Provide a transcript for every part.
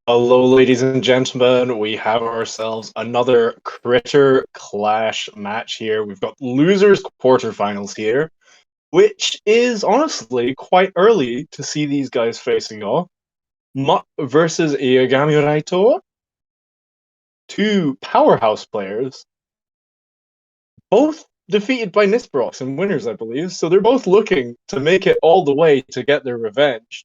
Hello, ladies and gentlemen. We have ourselves another Critter Clash match here. We've got losers quarterfinals here, which is honestly quite early to see these guys facing off. Mutt versus Yagami Raito, two powerhouse players, both defeated by Nisbrox and winners, I believe. So they're both looking to make it all the way to get their revenge.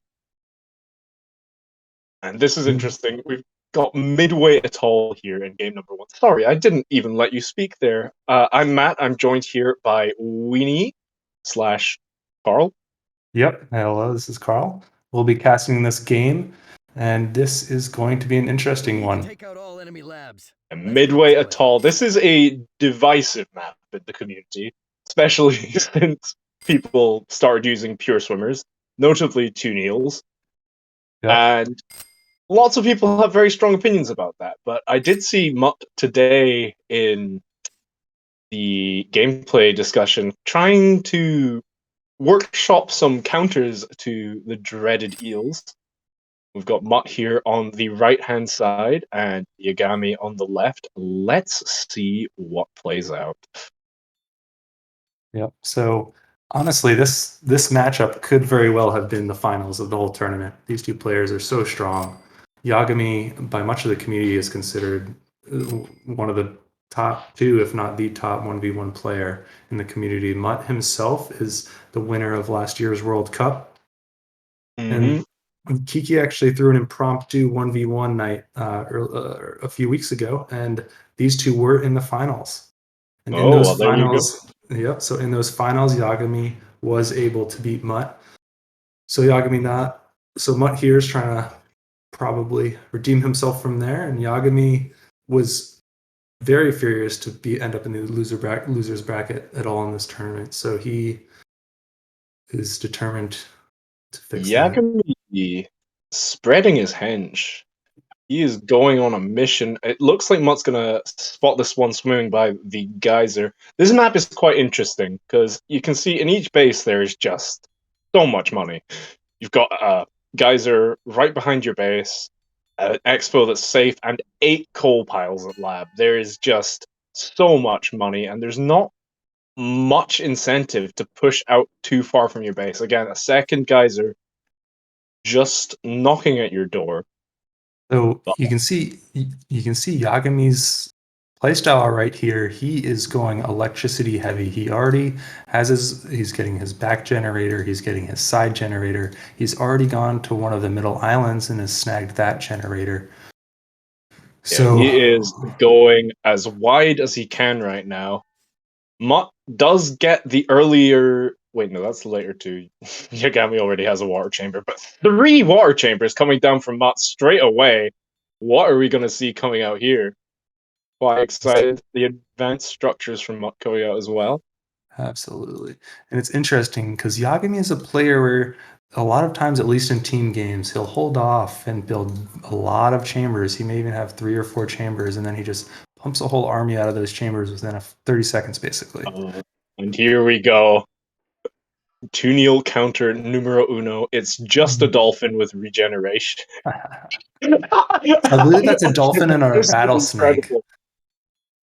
And this is interesting. We've got midway at all here in game number one. Sorry, I didn't even let you speak there. I'm Matt. I'm joined here by Weenie slash Carl. Yep. Hello, this is Carl. We'll be casting this game, and this is going to be an interesting one. Take out all enemy labs. And midway at all. This is a divisive map in the community, especially since people started using pure swimmers, notably two Neils. Yep. And lots of people have very strong opinions about that, but I did see Mutt today in the gameplay discussion trying to workshop some counters to the dreaded eels. We've got Mutt here on the right-hand side and Yagami on the left. Let's see what plays out. Yep. So honestly, this matchup could very well have been the finals of the whole tournament. These two players are so strong. Yagami, by much of the community, is considered one of the top two, if not the top 1v1 player in the community. Mutt himself is the winner of last year's World Cup. And Kiki actually threw an impromptu 1v1 night a few weeks ago, and these two were in the finals. And in those finals, so in those finals, Yagami was able to beat Mutt. So Mutt here is trying to probably redeem himself from there, and Yagami was very furious to end up in the losers bracket at all in this tournament. So he is determined to fix that. Yagami spreading his henge. He is going on a mission. It looks like Mutt's gonna spot this one swimming by the geyser. This map is quite interesting because you can see in each base there is just so much money. You've got a geyser right behind your base, an expo that's safe, and 8 coal piles at lab. There is just so much money, and there's not much incentive to push out too far from your base. Again, a second geyser just knocking at your door. So you can see Yagami's playstyle right here. He is going electricity heavy. He already has he's getting his back generator, he's getting his side generator. He's already gone to one of the middle islands and has snagged that generator. So he is going as wide as he can right now. Mutt does get the earlier... Wait, no, that's later too. Yagami already has a water chamber, but 3 water chambers coming down from Mutt straight away. What are we going to see coming out here? Quite excited. The advanced structures from Mutt coming out as well. Absolutely. And it's interesting because Yagami is a player where a lot of times, at least in team games, he'll hold off and build a lot of chambers. He may even have 3 or 4 chambers, and then he just pumps a whole army out of those chambers within 30 seconds, basically. And here we go. Tunil counter numero uno. It's just a dolphin with regeneration. I believe that's a dolphin and a rattlesnake.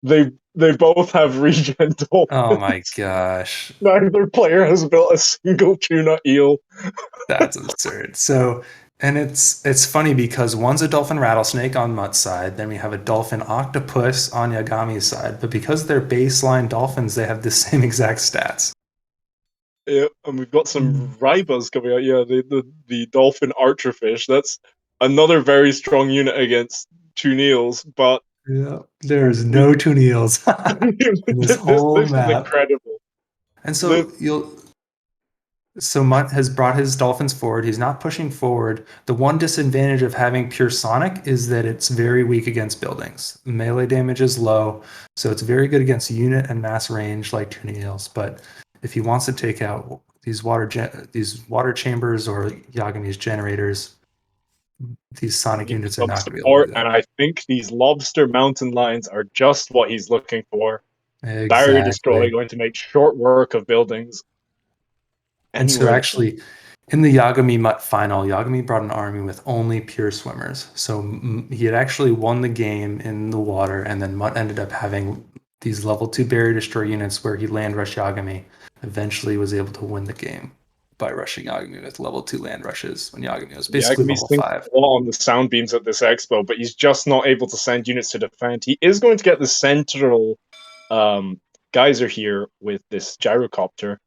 They both have regen dolphins. Oh my gosh. Neither player has built a single tuna eel. That's absurd. So, and it's funny because one's a dolphin rattlesnake on Mutt's side, then we have a dolphin octopus on Yagami's side, but because they're baseline dolphins, they have the same exact stats. Yeah, and we've got some Rybas coming out. Yeah, the dolphin archerfish. That's another very strong unit against two Neils, but yeah, there's no two Neils in this whole map. Is incredible. And so So Mutt has brought his dolphins forward. He's not pushing forward. The one disadvantage of having pure sonic is that it's very weak against buildings. Melee damage is low, so it's very good against unit and mass range like two Neils. But if he wants to take out these water chambers or Yagami's generators, these sonic units are not going to be able to do that. And I think these lobster mountain lions are just what he's looking for. Exactly. Barrier destroy, going to make short work of buildings. And so actually, In the Yagami Mutt final, Yagami brought an army with only pure swimmers. So he had actually won the game in the water, and then Mutt ended up having these level 2 barrier destroy units where he land rushed Yagami. Eventually was able to win the game by rushing Yagami with level 2 land rushes when Yagami was basically Yagami's level thinking 5. a lot on the sound beams at this expo, but he's just not able to send units to defend. He is going to get the central geyser here with this gyrocopter,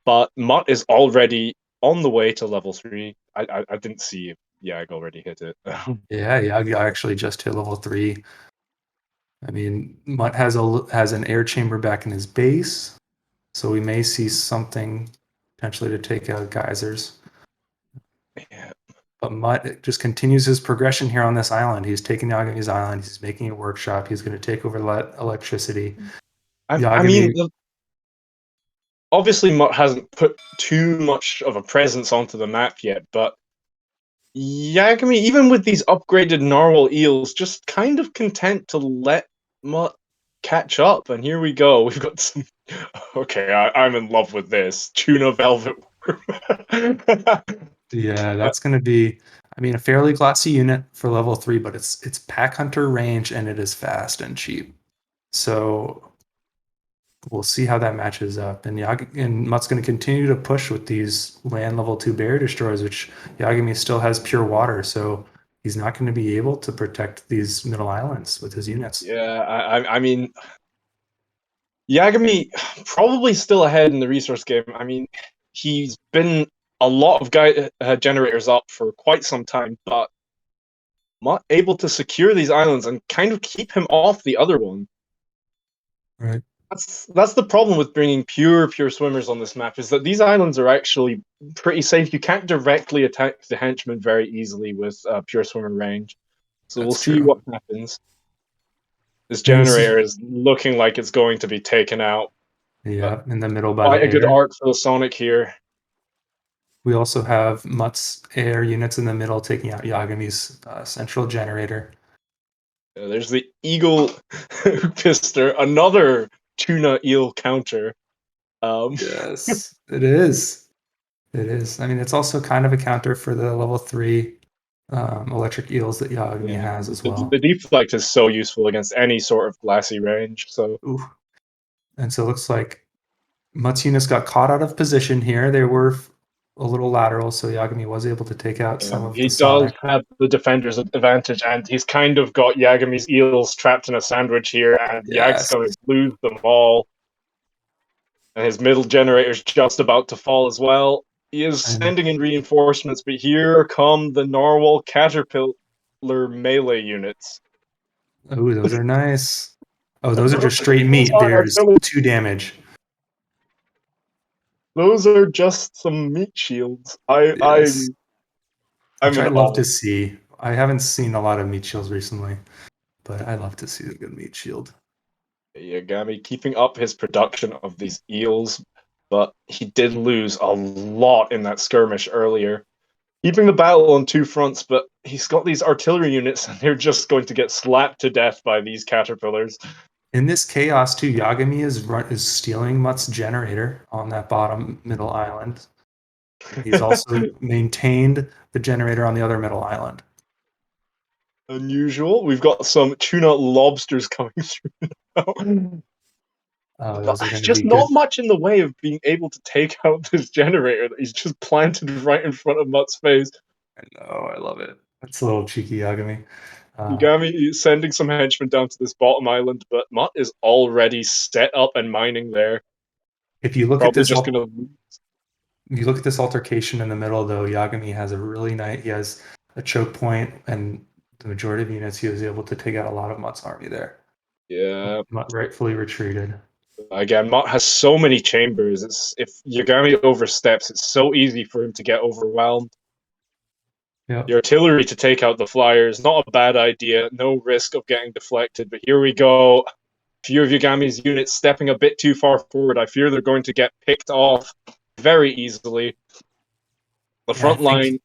but Mutt is already on the way to level 3. I didn't see if Yag already hit it. Yeah, Yagi actually just hit level 3. I mean, Mutt has an air chamber back in his base, so we may see something potentially to take out geysers. Yeah. But Mutt just continues his progression here on this island. He's taking Yagami's island. He's making a workshop. He's going to take over electricity. I mean, Yagami, obviously Mutt hasn't put too much of a presence onto the map yet, but Yagami, even with these upgraded narwhal eels, just kind of content to let Mutt catch up. And here we go. We've got some. Okay, I'm in love with this tuna velvet worm. yeah, that's going to be, I mean, a fairly classy unit for level 3, but it's pack hunter range and it is fast and cheap. So we'll see how that matches up. And Mutt's going to continue to push with these land level 2 barrier destroyers, which Yagami still has pure water, so he's not going to be able to protect these middle islands with his units. Yeah, I mean, Yagami probably still ahead in the resource game. I mean, he's been a lot of generators up for quite some time, but not able to secure these islands and kind of keep him off the other one. Right. That's the problem with bringing pure swimmers on this map, is that these islands are actually pretty safe. You can't directly attack the henchmen very easily with pure swimmer range. So we'll That's see true. what happens. This And this is, generator is looking like it's going to be taken out. But yeah, in the middle by quite the a good air. arc for the Sonic here. We also have Mutt's air units in the middle taking out Yagami's central generator. There's the Eagle Pister, another tuna eel counter. Yes, it is. It is. I mean, it's also kind of a counter for the level 3 electric eels that Yagami Yeah, has as the well. deflect is so useful against any sort of glassy range. So Ooh. And so it looks like Matsunas got caught out of position here. They were a little lateral, so Yagami was able to take out some of he the does Sonic. have the defender's advantage, and he's kind of got Yagami's eels trapped in a sandwich here, and Yag's Yes. going to lose them all. And his middle generator's just about to fall as well. He is And sending in reinforcements, but here come the Narwhal Caterpillar melee units. oh, those are nice. Oh, those are just straight Those meat. are There's artillery. 2 damage. Those are just some meat shields. Yes. I'm Which I in love awe. to see. I haven't seen a lot of meat shields recently, but I love to see a good meat shield. Yagami keeping up his production of these eels, but he did lose a lot in that skirmish earlier. Keeping the battle on 2 fronts, but he's got these artillery units and they're just going to get slapped to death by these caterpillars. In this chaos too, Yagami is stealing Mutt's generator on that bottom middle island. He's also maintained the generator on the other middle island. Unusual. We've got some tuna lobsters coming through now. Oh, But those are going there's to just be good. not much in the way of being able to take out this generator that he's just planted right in front of Mutt's face. I know, I love it. That's a little cheeky Yagami. Yagami is sending some henchmen down to this bottom island, but Mutt is already set up and mining there. If you look at Probably this, just gonna. you look at this altercation in the middle, though, Yagami has a really nice. He has a choke point, and the majority of units he was able to take out a lot of Mutt's army there. Yeah. Mutt rightfully retreated. Again, Mutt has so many chambers. If Yagami oversteps, it's so easy for him to get overwhelmed. Yep. The artillery to take out the flyers, not a bad idea. No risk of getting deflected. But here we go. A few of Yagami's units stepping a bit too far forward. I fear they're going to get picked off very easily. The Yeah, I front think. line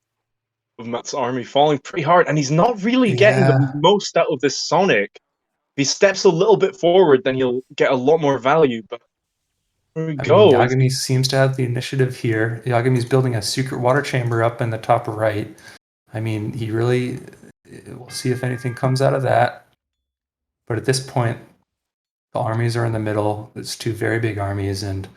of Mutt's army falling pretty hard, and he's not really getting the Yeah, most out of this Sonic. If he steps a little bit forward, then he'll get a lot more value. But There we I mean, go. Yagami seems to have the initiative here. Yagami's building a secret water chamber up in the top right. I mean, he really. We'll see if anything comes out of that. But at this point, the armies are in the middle. It's two very big armies, and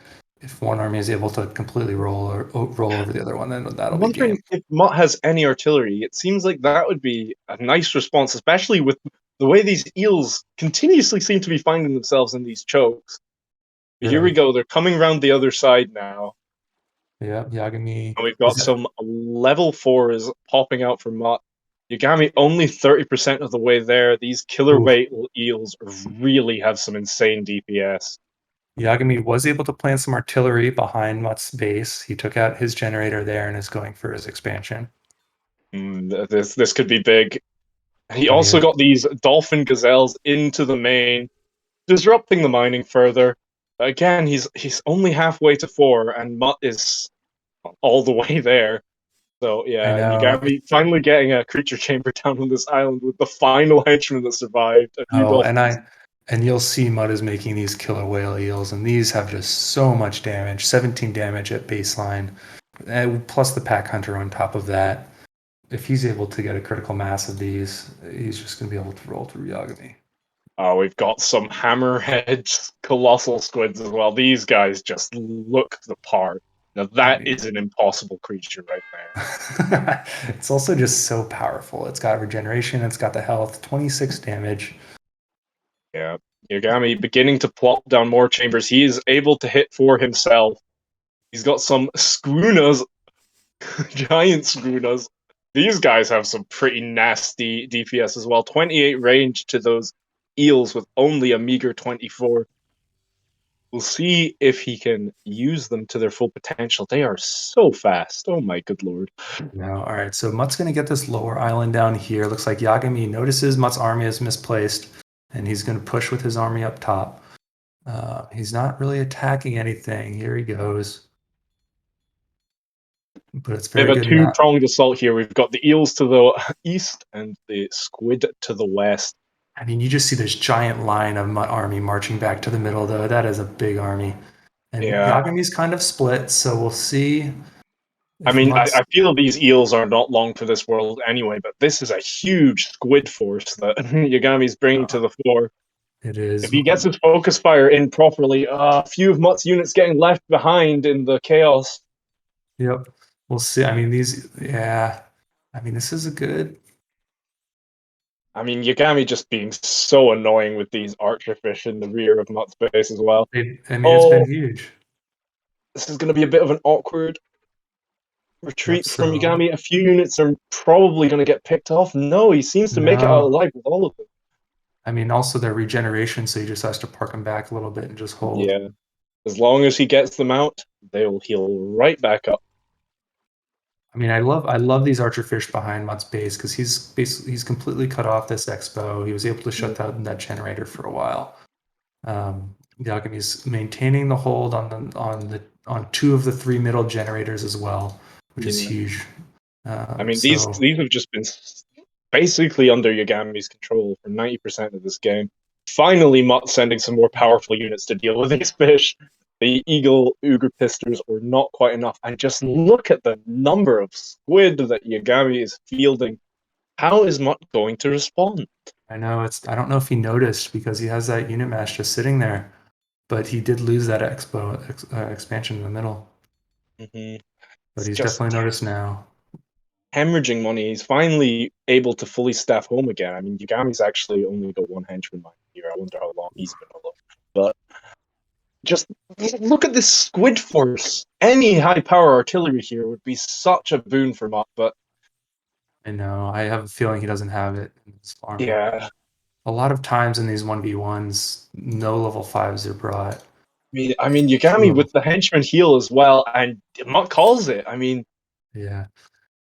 if one army is able to completely roll over the other one, then that'll I'm be game. wondering if Mutt has any artillery. It seems like that would be a nice response, especially with the way these eels continuously seem to be finding themselves in these chokes. But here we Right. go. They're coming around the other side now. Yeah, Yagami. And we've Is got that? some level 4s popping out for Mutt. Yagami only 30% of the way there. These killer Ooh. whale eels really have some insane DPS. Yagami was able to plant some artillery behind Mutt's base. He took out his generator there and is going for his expansion. This could be big. He I mean, also got these dolphin gazelles into the main, disrupting the mining further. Again, he's only halfway to 4, and Mutt is all the way there. So I yeah, know. Yagami finally getting a creature chamber down on this island with the final henchman that survived. A few Oh, dolphins. and you'll see Mud is making these killer whale eels, and these have just so much damage. 17 damage at baseline, plus the pack hunter on top of that. If he's able to get a critical mass of these, he's just going to be able to roll through Yagami. We've got some hammerhead colossal squids as well. These guys just look the part. Now I that mean, is an impossible creature right there. it's also just so powerful. It's got regeneration, it's got the health, 26 damage. Yeah. Yagami beginning to plop down more chambers. He is able to hit for himself. He's got some Skunas, giant Skunas. These guys have some pretty nasty DPS as well. 28 range to those eels with only a meager 24. We'll see if he can use them to their full potential. They are so fast. Oh my good lord. No, all right. So Mutt's going to get this lower island down here. Looks like Yagami notices Mutt's army is misplaced, and he's going to push with his army up top. He's not really attacking anything. Here he goes. But it's We very have a good not. two-pronged assault here. We've got the eels to the east and the squid to the west. I mean, you just see this giant line of Mutt army marching back to the middle, though. That is a big army. And Yeah. Yagami's kind of split, so we'll see I if mean, Mutt's. I feel these eels are not long for this world anyway, but this is a huge squid force that Yagami's bringing to the fore. It is. If he gets his focus fire in properly, a few of Mutt's units getting left behind in the chaos. Yep. We'll see. I mean, these. Yeah. I mean, this is a good. I mean, Yagami just being so annoying with these archer fish in the rear of Mutt's base as well. I mean, it's been Oh, huge. this is going to be a bit of an awkward Yep. retreat from So Yagami. A few units are probably going to get picked off. No, he seems to make it out no. alive with all of them. I mean, also their regeneration, so he just has to park them back a little bit and just hold. Yeah. As long as he gets them out, they will heal right back up. I mean, I love these archer fish behind Mutt's base because he's completely cut off this expo. He was able to shut down that generator for a while. Yagami's maintaining the hold on two of the three middle generators as well, which is Yeah. huge. I mean, these So have just been basically under Yagami's control for 90% of this game. Finally, Mutt sending some more powerful units to deal with these fish. The Eagle Uger Pisters were not quite enough. And just look at the number of squid that Yagami is fielding. How is Mutt going to respond? I know I don't know if he noticed because he has that unit mass just sitting there, but he did lose that expansion in the middle. Mm-hmm. But It's he's just definitely noticed now. hemorrhaging money. He's finally able to fully staff home again. I mean, Yagami's actually only got one henchman here. I wonder how long he's been alone. But just look at this squid force. Any high power artillery here would be such a boon for Mutt. But I know. I have a feeling he doesn't have it in his army. yeah, A lot of times in these 1v1s, no level 5s are brought. I mean, Yagami with the henchman heal as well, and Mutt calls it. I mean, Yeah.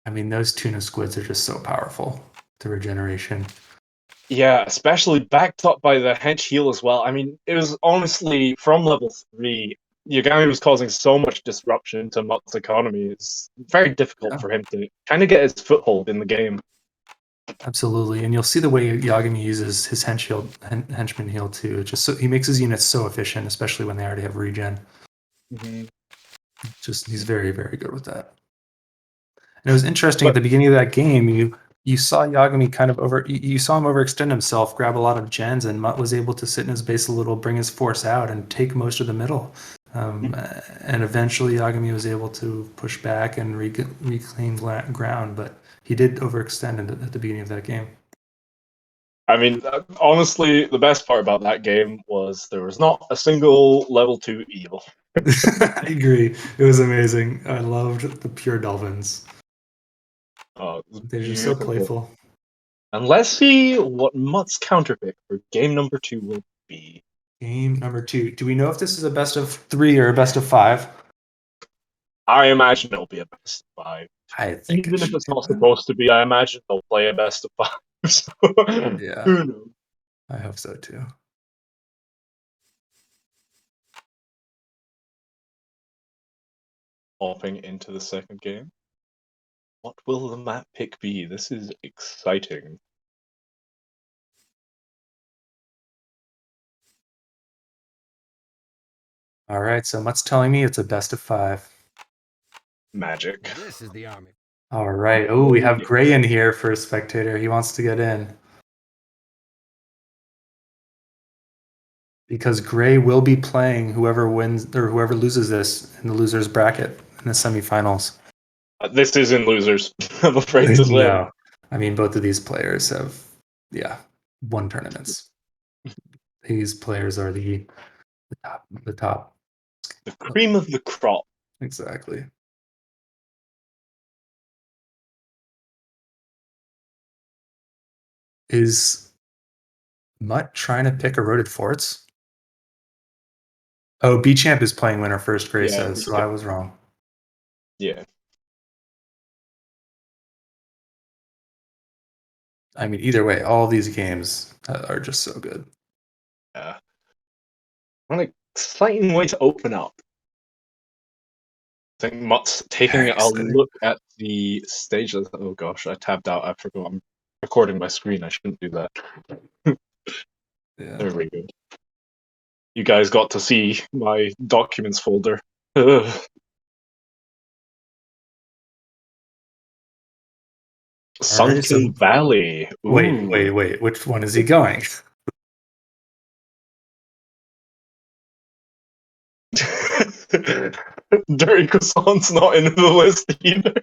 I mean, those tuna squids are just so powerful. The regeneration. yeah, especially backed up by the hench heal as well. I mean, it was honestly from level 3. Yagami was causing so much disruption to Mutt's economy. It's very difficult for him to kind of get his foothold in the game. Absolutely. And you'll see the way Yagami uses his henchman heal too. It's just so he makes his units so efficient, especially when they already have regen. He's very, very good with that. And it was interesting at But the beginning of that game, you saw Yagami kind of you saw him overextend himself, grab a lot of gens, and Mutt was able to sit in his base a little, bring his force out, and take most of the middle. And eventually Yagami was able to push back and reclaim ground, but he did overextend at the beginning of that game. I mean, honestly, the best part about that game was there was not a single level 2 evil. I agree. It was amazing. I loved the pure dolphins. Oh, it was They're just so beautiful. playful. And let's see what Mutt's counterpick for game number 2 will be. Game number 2. Do we know if this is a best of 3 or a best of 5? I imagine it'll be a best of 5. I think Even it if should it's be. not supposed to be, I imagine they'll play a best of 5. So, Yeah, who knows? I hope so too. Hopping into the second game. What will the map pick be? This is exciting. All right, so Mutt's telling me it's a best of 5. Magic. This is the army. All right. Oh, we have Gray in here for a spectator. He wants to get in. Because Gray will be playing whoever wins or whoever loses this in the losers bracket in the semifinals. This is in losers, I'm afraid to say. No. I mean, both of these players have, won tournaments. These players are the top. The cream of the crop. Exactly. Is Mutt trying to pick eroded forts? Oh, B-Champ is playing winner first, Gray says, so I was wrong. Yeah. I mean, either way, all these games are just so good. Yeah. What an exciting way to open up. I think Mutt's taking a look at the stage. Oh gosh, I tabbed out. I forgot I'm recording my screen. I shouldn't do that. Yeah. There we go. You guys got to see my documents folder. Ugh. Sunken Valley. Ooh. Wait. Which one is he going? Dirty Croissant's not in the list either.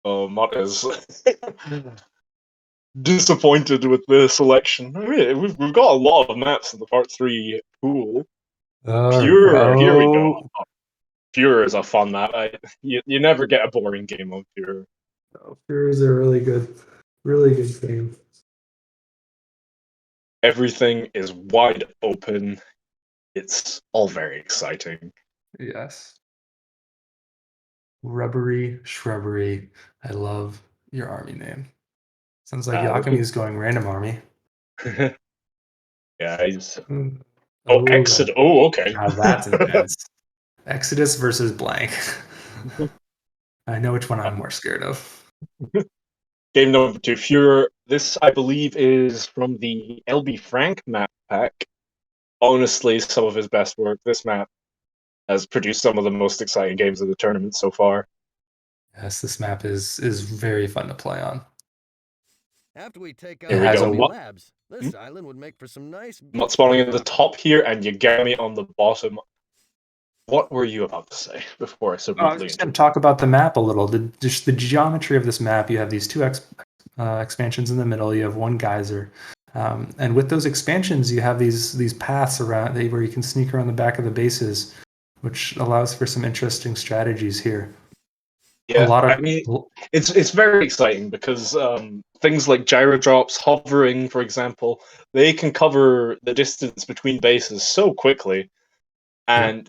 Oh, Mutt is disappointed with the selection. Really, we've got a lot of maps in the part 3 pool. Pure, here we go. Pure is a fun map. You never get a boring game on Pure. No, Pure is a really good game. Everything is wide open. It's all very exciting. Yes. Rubbery Shrubbery. I love your army name. Sounds like Yagami is going random army. Yeah, he's... Oh, Exodus. Oh, okay. Now that's intense. Exodus versus blank. I know which one I'm more scared of. Game number 2, Fuhrer. This, I believe, is from the LB Frank map pack. Honestly, some of his best work. This map has produced some of the most exciting games of the tournament so far. Yes, this map is very fun to play on. After we take out labs, this island would make for some nice. Mutt spawning at the top here and Yagami on the bottom. What were you about to say before I so briefly? I was just going to talk about the map a little. The geometry of this map. You have these two expansions in the middle. You have one geyser, and with those expansions, you have these paths around where you can sneak around the back of the bases, which allows for some interesting strategies here. Yeah, it's very exciting because things like gyro drops, hovering, for example, they can cover the distance between bases so quickly, and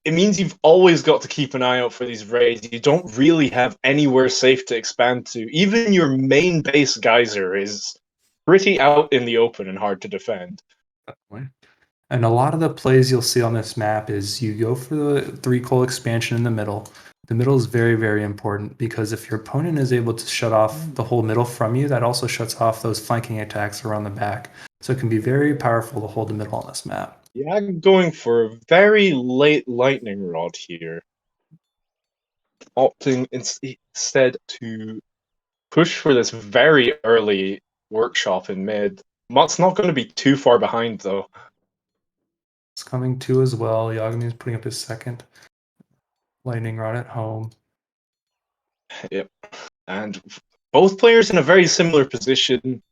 it means you've always got to keep an eye out for these raids. You don't really have anywhere safe to expand to. Even your main base geyser is pretty out in the open and hard to defend. And a lot of the plays you'll see on this map is you go for the 3-coal expansion in the middle. The middle is very, very important because if your opponent is able to shut off the whole middle from you, that also shuts off those flanking attacks around the back. So it can be very powerful to hold the middle on this map. Yeah, I'm going for a very late lightning rod here, opting instead to push for this very early workshop in mid. Mutt's not going to be too far behind, though. It's coming too as well. Yagami is putting up his second lightning rod at home. Yep. And both players in a very similar position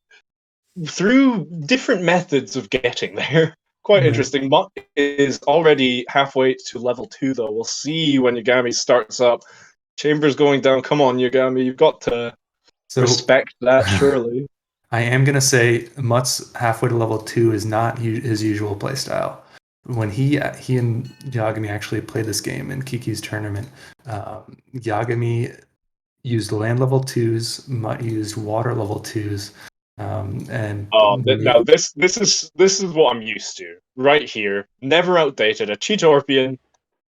through different methods of getting there. Quite Right. interesting. Mutt is already halfway to level 2, though. We'll see when Yagami starts up. Chamber's going down. Come on, Yagami. You've got to respect that, surely. I am going to say Mutt's halfway to level 2 is not his usual playstyle. When he and Yagami actually played this game in Kiki's tournament, Yagami used land level 2s, Mutt used water level 2s. Now this is what I'm used to right here. Never outdated. A Cheetorpian.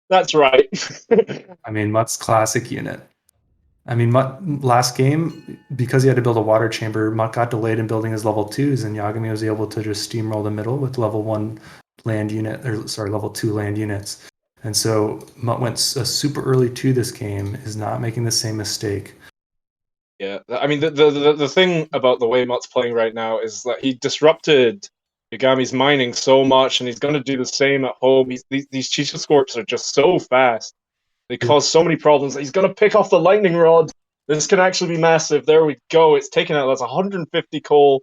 That's right. I mean, Mutt's classic unit. I mean, Mutt last game, because he had to build a water chamber, Mutt got delayed in building his level 2s, and Yagami was able to just steamroll the middle with level 1 land unit, or sorry, level 2 land units. And so Mutt went super early to this game, is not making the same mistake. Yeah, I mean the thing about the way Mutt's playing right now is that he disrupted Yagami's mining so much, and he's going to do the same at home. These Chicha Scorps are just so fast; they cause so many problems. He's going to pick off the lightning rod. This can actually be massive. There we go. It's taken out. That's 150 coal,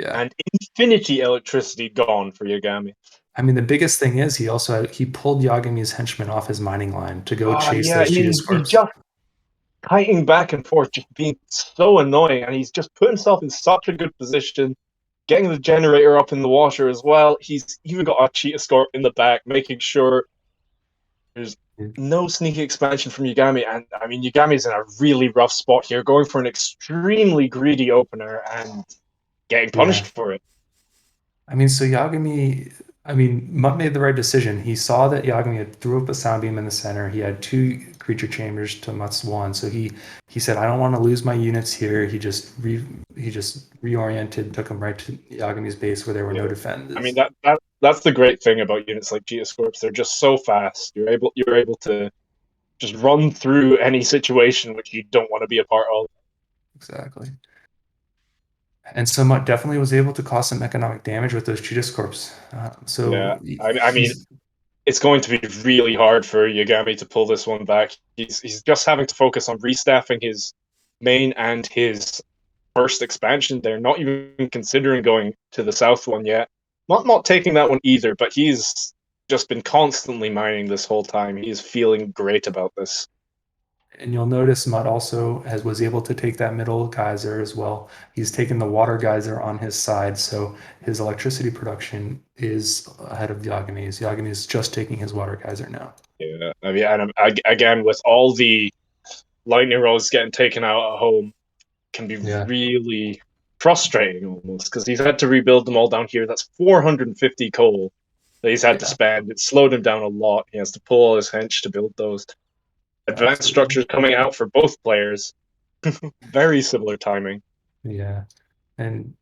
and infinity electricity gone for Yagami. I mean, the biggest thing is he pulled Yagami's henchmen off his mining line to go chase those Cheetah Scorps. Just kiting back and forth, just being so annoying, and he's just put himself in such a good position, getting the generator up in the water as well. He's even got a Cheetah Scorp in the back, making sure there's no sneaky expansion from Yagami. And I mean, Yagami's in a really rough spot here, going for an extremely greedy opener and getting punished for it. I mean, so Yagami, Mutt made the right decision. He saw that Yagami had threw up a sound beam in the center. He had 2 creature chambers to Mutt's 1. So he said, I don't want to lose my units here. He just reoriented, took them right to Yagami's base where there were no defenders. I mean, that's the great thing about units like Cheetah Scorps. They're just so fast. You're able to just run through any situation which you don't want to be a part of. Exactly. And so Mutt definitely was able to cause some economic damage with those Cheetah Scorps. I mean, it's going to be really hard for Yagami to pull this one back. He's just having to focus on restaffing his main and his first expansion. They're not even considering going to the south one yet. Not taking that one either, but he's just been constantly mining this whole time. He's feeling great about this. And you'll notice Mutt also was able to take that middle geyser as well. He's taken the water geyser on his side, so his electricity production is ahead of Yagami's. Yagami is just taking his water geyser now. Yeah, I mean, and again, with all the lightning rods getting taken out at home, can be really frustrating almost, because he's had to rebuild them all down here. That's 450 coal that he's had to spend. It slowed him down a lot. He has to pull all his hench to build those. Advanced structures coming out for both players. Very similar timing. Yeah. And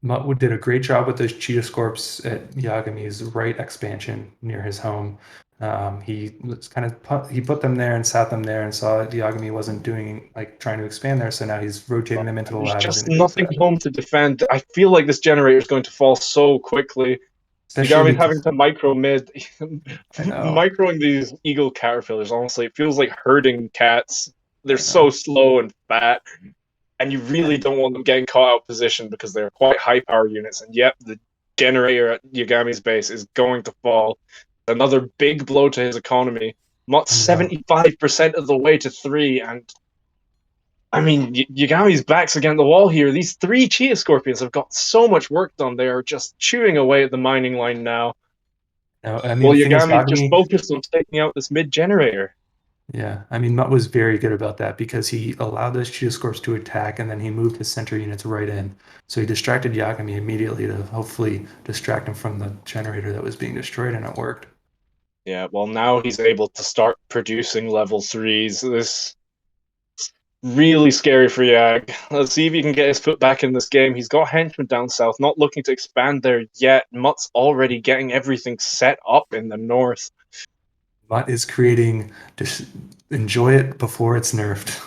Mutt did a great job with those Cheetah Scorps at Yagami's right expansion near his home. He put them there and sat them there and saw that Yagami wasn't trying to expand there, so now he's rotating them into the labs. There's just nothing home to defend. I feel like this generator is going to fall so quickly. Yagami having to micro mid. Microing these eagle caterpillars, honestly, it feels like herding cats. They're so slow and fat, and you really don't want them getting caught out of position because they're quite high power units, and yet the generator at Yagami's base is going to fall. Another big blow to his economy. Mutt's 75% of the way to 3, and I mean, Yagami's back's against the wall here. These 3 Cheetah Scorpions have got so much work done. They are just chewing away at the mining line now. Yagami just focused on taking out this mid-generator. Yeah, I mean, Mutt was very good about that because he allowed those Cheetah Scorps to attack, and then he moved his center units right in. So he distracted Yagami immediately to hopefully distract him from the generator that was being destroyed, and it worked. Yeah, well, now he's able to start producing level 3s. Really scary for Yag. Let's see if he can get his foot back in this game. He's got henchmen down south, not looking to expand there yet. Mutt's already getting everything set up in the north. Mutt is creating, enjoy it before it's nerfed.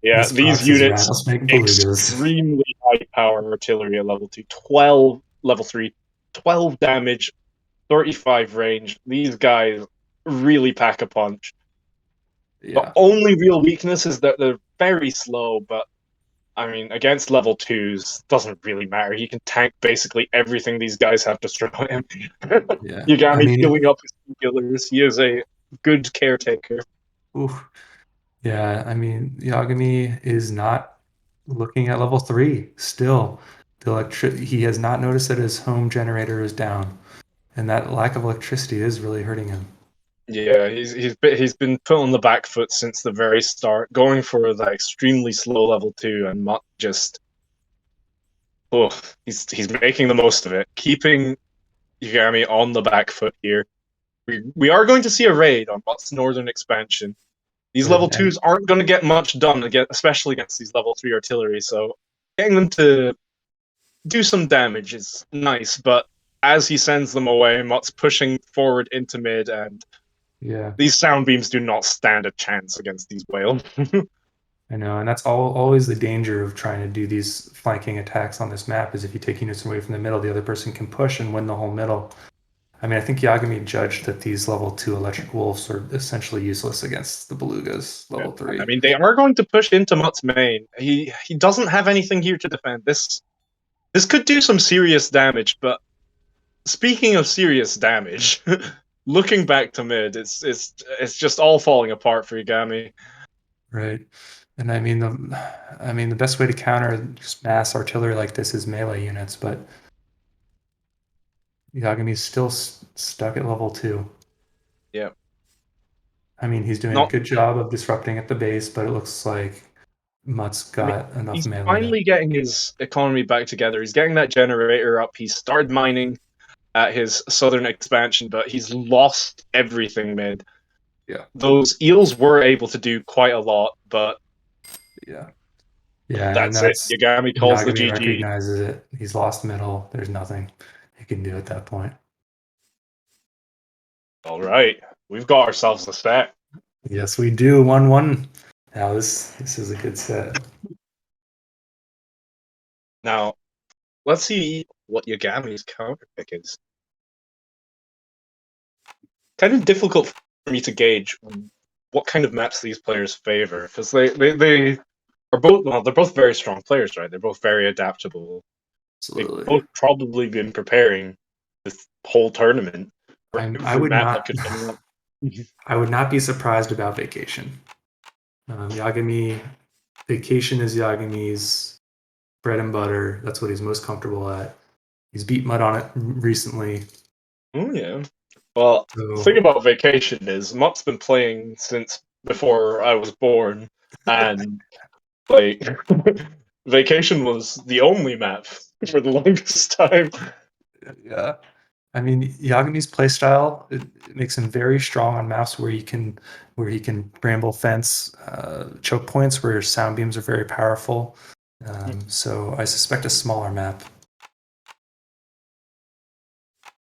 Yeah, these Nisprox is units, rattlesnake belugas. extremely high power artillery at level 2. 12, level 3, 12 damage, 35 range. These guys really pack a punch. The Yeah, only real weakness is that they're very slow, but I mean, against level 2s, doesn't really matter. He can tank basically everything these guys have to throw him. yeah. I Yagami mean, healing up his killers. He is a good caretaker. oof. Yeah, I mean, Yagami is not looking at level 3 still. He has not noticed that his home generator is down, and that lack of electricity is really hurting him. Yeah, he's been put on the back foot since the very start, going for that extremely slow level 2, and Mutt just he's making the most of it, keeping Yagami on the back foot here. We are going to see a raid on Mutt's northern expansion. These level 2s aren't going to get much done, again, especially against these level 3 artillery, so getting them to do some damage is nice, but as he sends them away, Mutt's pushing forward into mid, and Yeah, these sound beams do not stand a chance against these whales. I know, and that's always the danger of trying to do these flanking attacks on this map is if you take units away from the middle, the other person can push and win the whole middle. I mean, I think Yagami judged that these level 2 electric wolves are essentially useless against the belugas level 3. I mean, they are going to push into Mutt's main. He doesn't have anything here to defend. This could do some serious damage, but speaking of serious damage, looking back to mid, it's just all falling apart for Yagami. Right. And I mean the best way to counter just mass artillery like this is melee units, but Yagami's still stuck at level 2. Yeah. I mean, he's doing a Not good job of disrupting at the base, but it looks like Mutt's I mean, got enough he's melee. finally getting his economy back together. He's getting that generator up. He started mining at his southern expansion, but he's lost everything mid. Yeah. Those eels were able to do quite a lot, but Yeah. Yeah, and that's it. Yagami calls the Yagami GG. recognizes it. He's lost middle. There's nothing he can do at that point. All right, we've got ourselves a set. Yes, we do. 1-1. Now this is a good set. Now, let's see what Yagami's counter pick is. Kind of difficult for me to gauge what kind of maps these players favor, because they are both, well, they're both very strong players, right? They're both very adaptable. Absolutely. They've both probably been preparing this whole tournament for I every would map not. that could come up. I would not be surprised about Vacation. Yagami, Vacation is Yagami's bread and butter. That's what he's most comfortable at. He's beat Mud on it recently. Oh yeah. Well, the thing about Vacation is Mutt's been playing since before I was born, and like Vacation was the only map for the longest time. Yeah. I mean, Yagami's playstyle it makes him very strong on maps where he can bramble fence choke points where sound beams are very powerful. So I suspect a smaller map.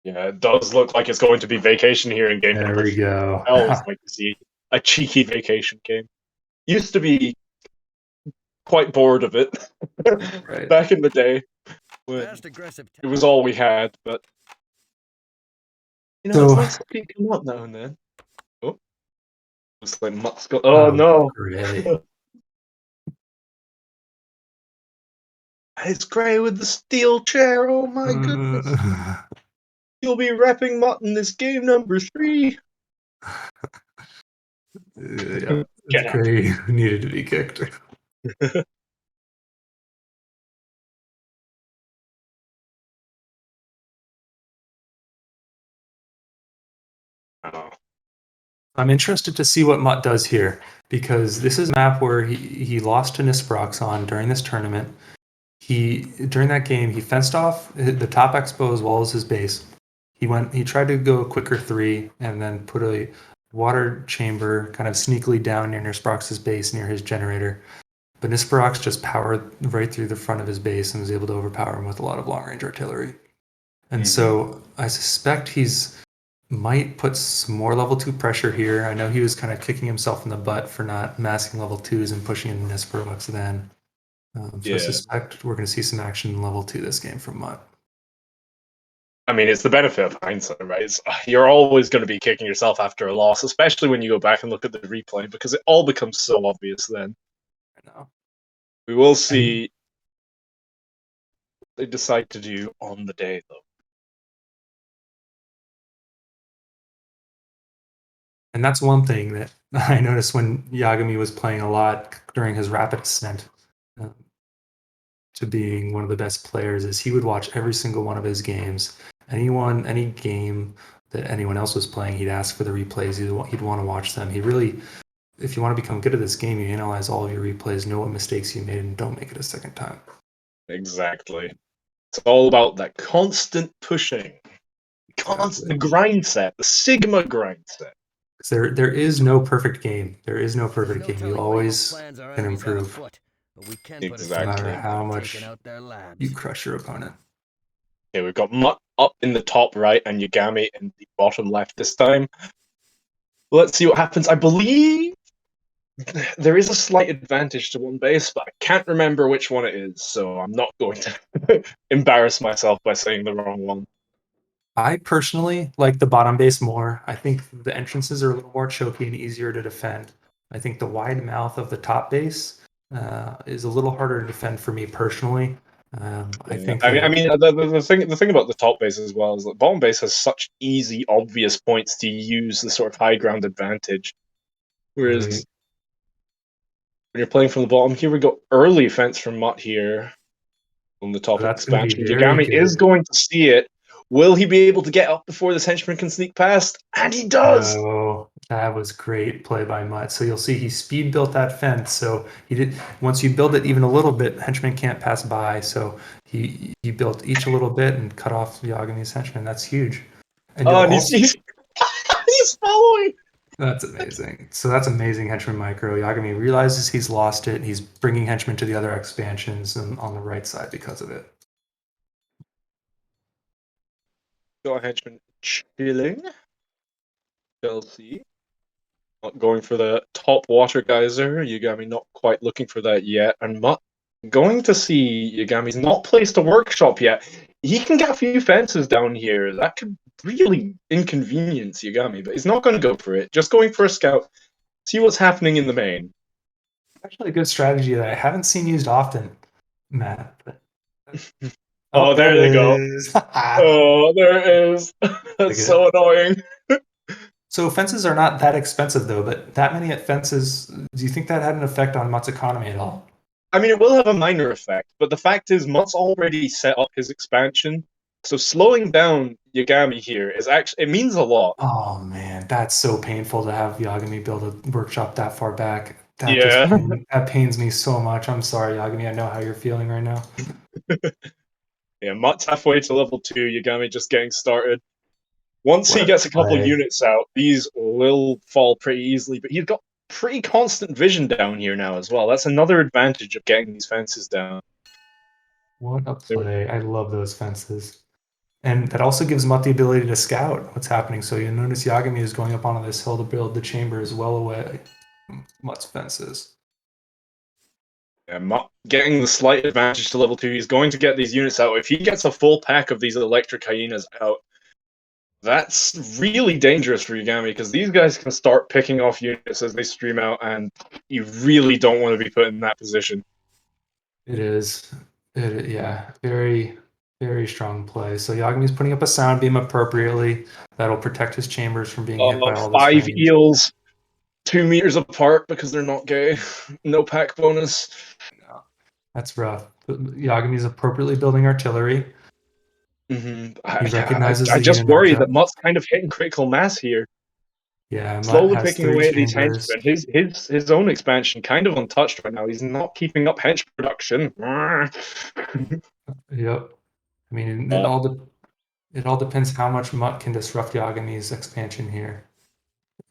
Yeah, it does look like it's going to be Vacation here in game There number. we go. I always like to see a cheeky Vacation game. Used to be quite bored of it Right. back in the day when Fast, aggressive it was all we had, but you know, So- it's nice to see come up now and then. Oh, looks like Mutt's got. Oh no! Great. It's Gray with the steel chair. Oh my goodness! You'll be repping Mutt in this game number 3. Yeah, Get it's Gray who needed to be kicked. Oh. I'm interested to see what Mutt does here because this is a map where he lost to Nisprox on during this tournament. During that game he fenced off the top expo as well as his base. He tried to go a quicker 3 and then put a water chamber kind of sneakily down near Nisprox's base near his generator. But Nisperox just powered right through the front of his base and was able to overpower him with a lot of long-range artillery. And so I suspect he's might put some more level 2 pressure here. I know he was kind of kicking himself in the butt for not massing level 2s and pushing in Nisperox then. So I suspect we're going to see some action in level 2 this game from Mutt. I mean, it's the benefit of hindsight, right? You're always going to be kicking yourself after a loss, especially when you go back and look at the replay, because it all becomes so obvious then. I know. We will see what they decide to do on the day, though. And that's one thing that I noticed when Yagami was playing a lot during his rapid ascent to being one of the best players is he would watch every single one of his games. Any game that anyone else was playing, he'd ask for the replays. He'd want to watch them. He really, if you want to become good at this game, you analyze all of your replays, know what mistakes you made, and don't make it a second time. Exactly. It's all about that constant pushing. The grind set, the Sigma grind set. There is no perfect game. There is no perfect game. You always can improve. Exactly. No matter how much you crush your opponent. Okay, we've got Mutt up in the top right and Yagami in the bottom left this time. Let's see what happens. I believe there is a slight advantage to one base, but I can't remember which one it is, so I'm not going to embarrass myself by saying the wrong one. I personally like the bottom base more. I think the entrances are a little more choky and easier to defend. I think the wide mouth of the top base is a little harder to defend for me personally. I think. The thing about the top base as well is that bottom base has such easy, obvious points to use the sort of high ground advantage, whereas when you're playing from the bottom, here we go early fence from Mutt here on the top expansion. Yagami is going to see it. Will he be able to get up before this henchman can sneak past? And he does! Oh, that was great play by Mutt. So you'll see he speed built that fence. So he did. Once you build it even a little bit, henchman can't pass by. So he built each a little bit and cut off Yagami's henchman. That's huge. And he's following. That's amazing. So that's amazing henchman micro. Yagami realizes he's lost it. He's bringing henchmen to the other expansions and on the right side because of it. Got a henchman chilling. Chelsea. Not going for the top water geyser. Yagami not quite looking for that yet. And Mutt going to see Yagami's not placed a workshop yet. He can get a few fences down here. That could really inconvenience Yagami, but he's not going to go for it. Just going for a scout. See what's happening in the main. Actually, a good strategy that I haven't seen used often, Matt. Oh, there they go. Oh, there it is. That's so annoying. So fences are not that expensive, though, but that many fences, do you think that had an effect on Mutt's economy at all? I mean, it will have a minor effect, but the fact is Mutt's already set up his expansion, so slowing down Yagami here is actually, it means a lot. Oh, man, that's so painful to have Yagami build a workshop that far back. That pains me so much. I'm sorry, Yagami. I know how you're feeling right now. Yeah, Mutt's halfway to level 2, Yagami just getting started. Once he gets a couple units out, these will fall pretty easily, but he's got pretty constant vision down here now as well. That's another advantage of getting these fences down. What a play. I love those fences. And that also gives Mutt the ability to scout what's happening. So you notice Yagami is going up onto this hill to build the chambers well away from Mutt's fences. Yeah, Mutt getting the slight advantage to level 2. He's going to get these units out. If he gets a full pack of these electric hyenas out, that's really dangerous for Yagami, because these guys can start picking off units as they stream out, and you really don't want to be put in that position. It is. Yeah, very, very strong play. So Yagami's putting up a sound beam appropriately. That'll protect his chambers from being hit by all the 5 eels, 2 meters apart because they're not gay. No pack bonus. No, that's rough. Yagami's appropriately building artillery. Mm-hmm. He recognizes I just worry that Mutt's kind of hitting critical mass here. Yeah, slowly picking away at these henchmen. His own expansion kind of untouched right now. He's not keeping up hench production. Yep. I mean, it all depends how much Mutt can disrupt Yagami's expansion here.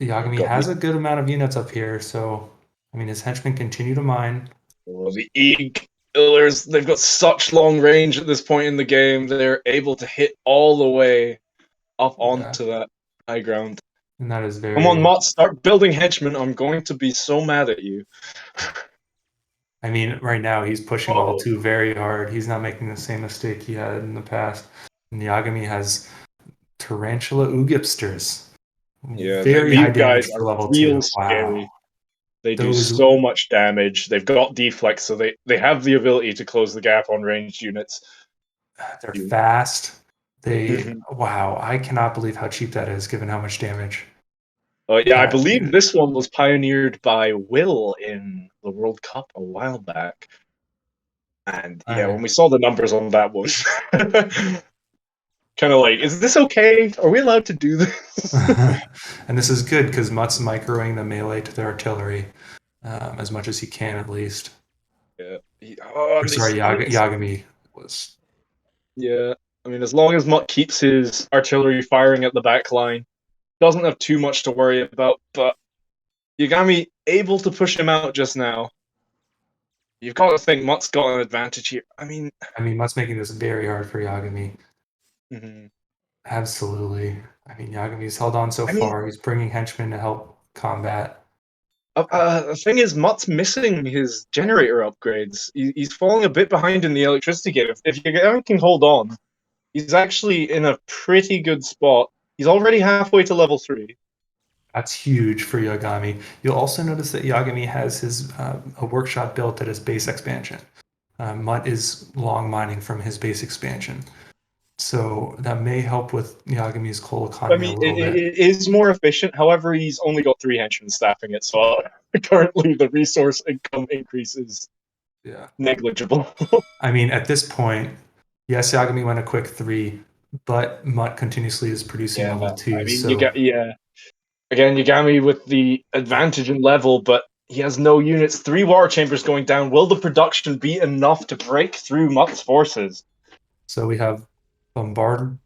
Yagami has a good amount of units up here, so I mean his henchmen continue to mine. Oh, the E-killers, they've got such long range at this point in the game. They're able to hit all the way up onto that high ground. And that is Come on, very... Mott, start building henchmen. I'm going to be so mad at you. I mean, right now he's pushing level 2 very hard. He's not making the same mistake he had in the past. And Yagami has Tarantula Oogipsters. Yeah, Very high these damage guys for are level real 2. scary. Wow. They do Those... so much damage. They've got deflex, so they have the ability to close the gap on ranged units. They're fast. Mhm. Wow, I cannot believe how cheap that is, given how much damage. Yeah, I That believe unit. this one was pioneered by Will in the World Cup a while back. And yeah, when we saw the numbers on that one, kind of like, is this okay? Are we allowed to do this? And this is good because Mutt's microing the melee to their artillery as much as he can, at least. Yeah. Yagami was... Yeah, I mean, as long as Mutt keeps his artillery firing at the back line, doesn't have too much to worry about, but Yagami able to push him out just now. You've got to think Mutt's got an advantage here. I mean, Mutt's making this very hard for Yagami. mhm. Absolutely. I mean, Yagami's held on so far. He's bringing henchmen to help combat. The thing is, Mutt's missing his generator upgrades. He's falling a bit behind in the electricity game. If Yagami can hold on, he's actually in a pretty good spot. He's already halfway to level 3. That's huge for Yagami. You'll also notice that Yagami has his a workshop built at his base expansion. Mutt is long mining from his base expansion. So that may help with Yagami's coal economy a little bit. It is more efficient. However, he's only got 3 henchmen staffing it, so currently the resource income increase is negligible. I mean, at this point, yes, Yagami went a quick 3, but Mutt continuously is producing level 2. I mean, again, Yagami with the advantage in level, but he has no units. 3 water chambers going down. Will the production be enough to break through Mutt's forces? So we have Bombarder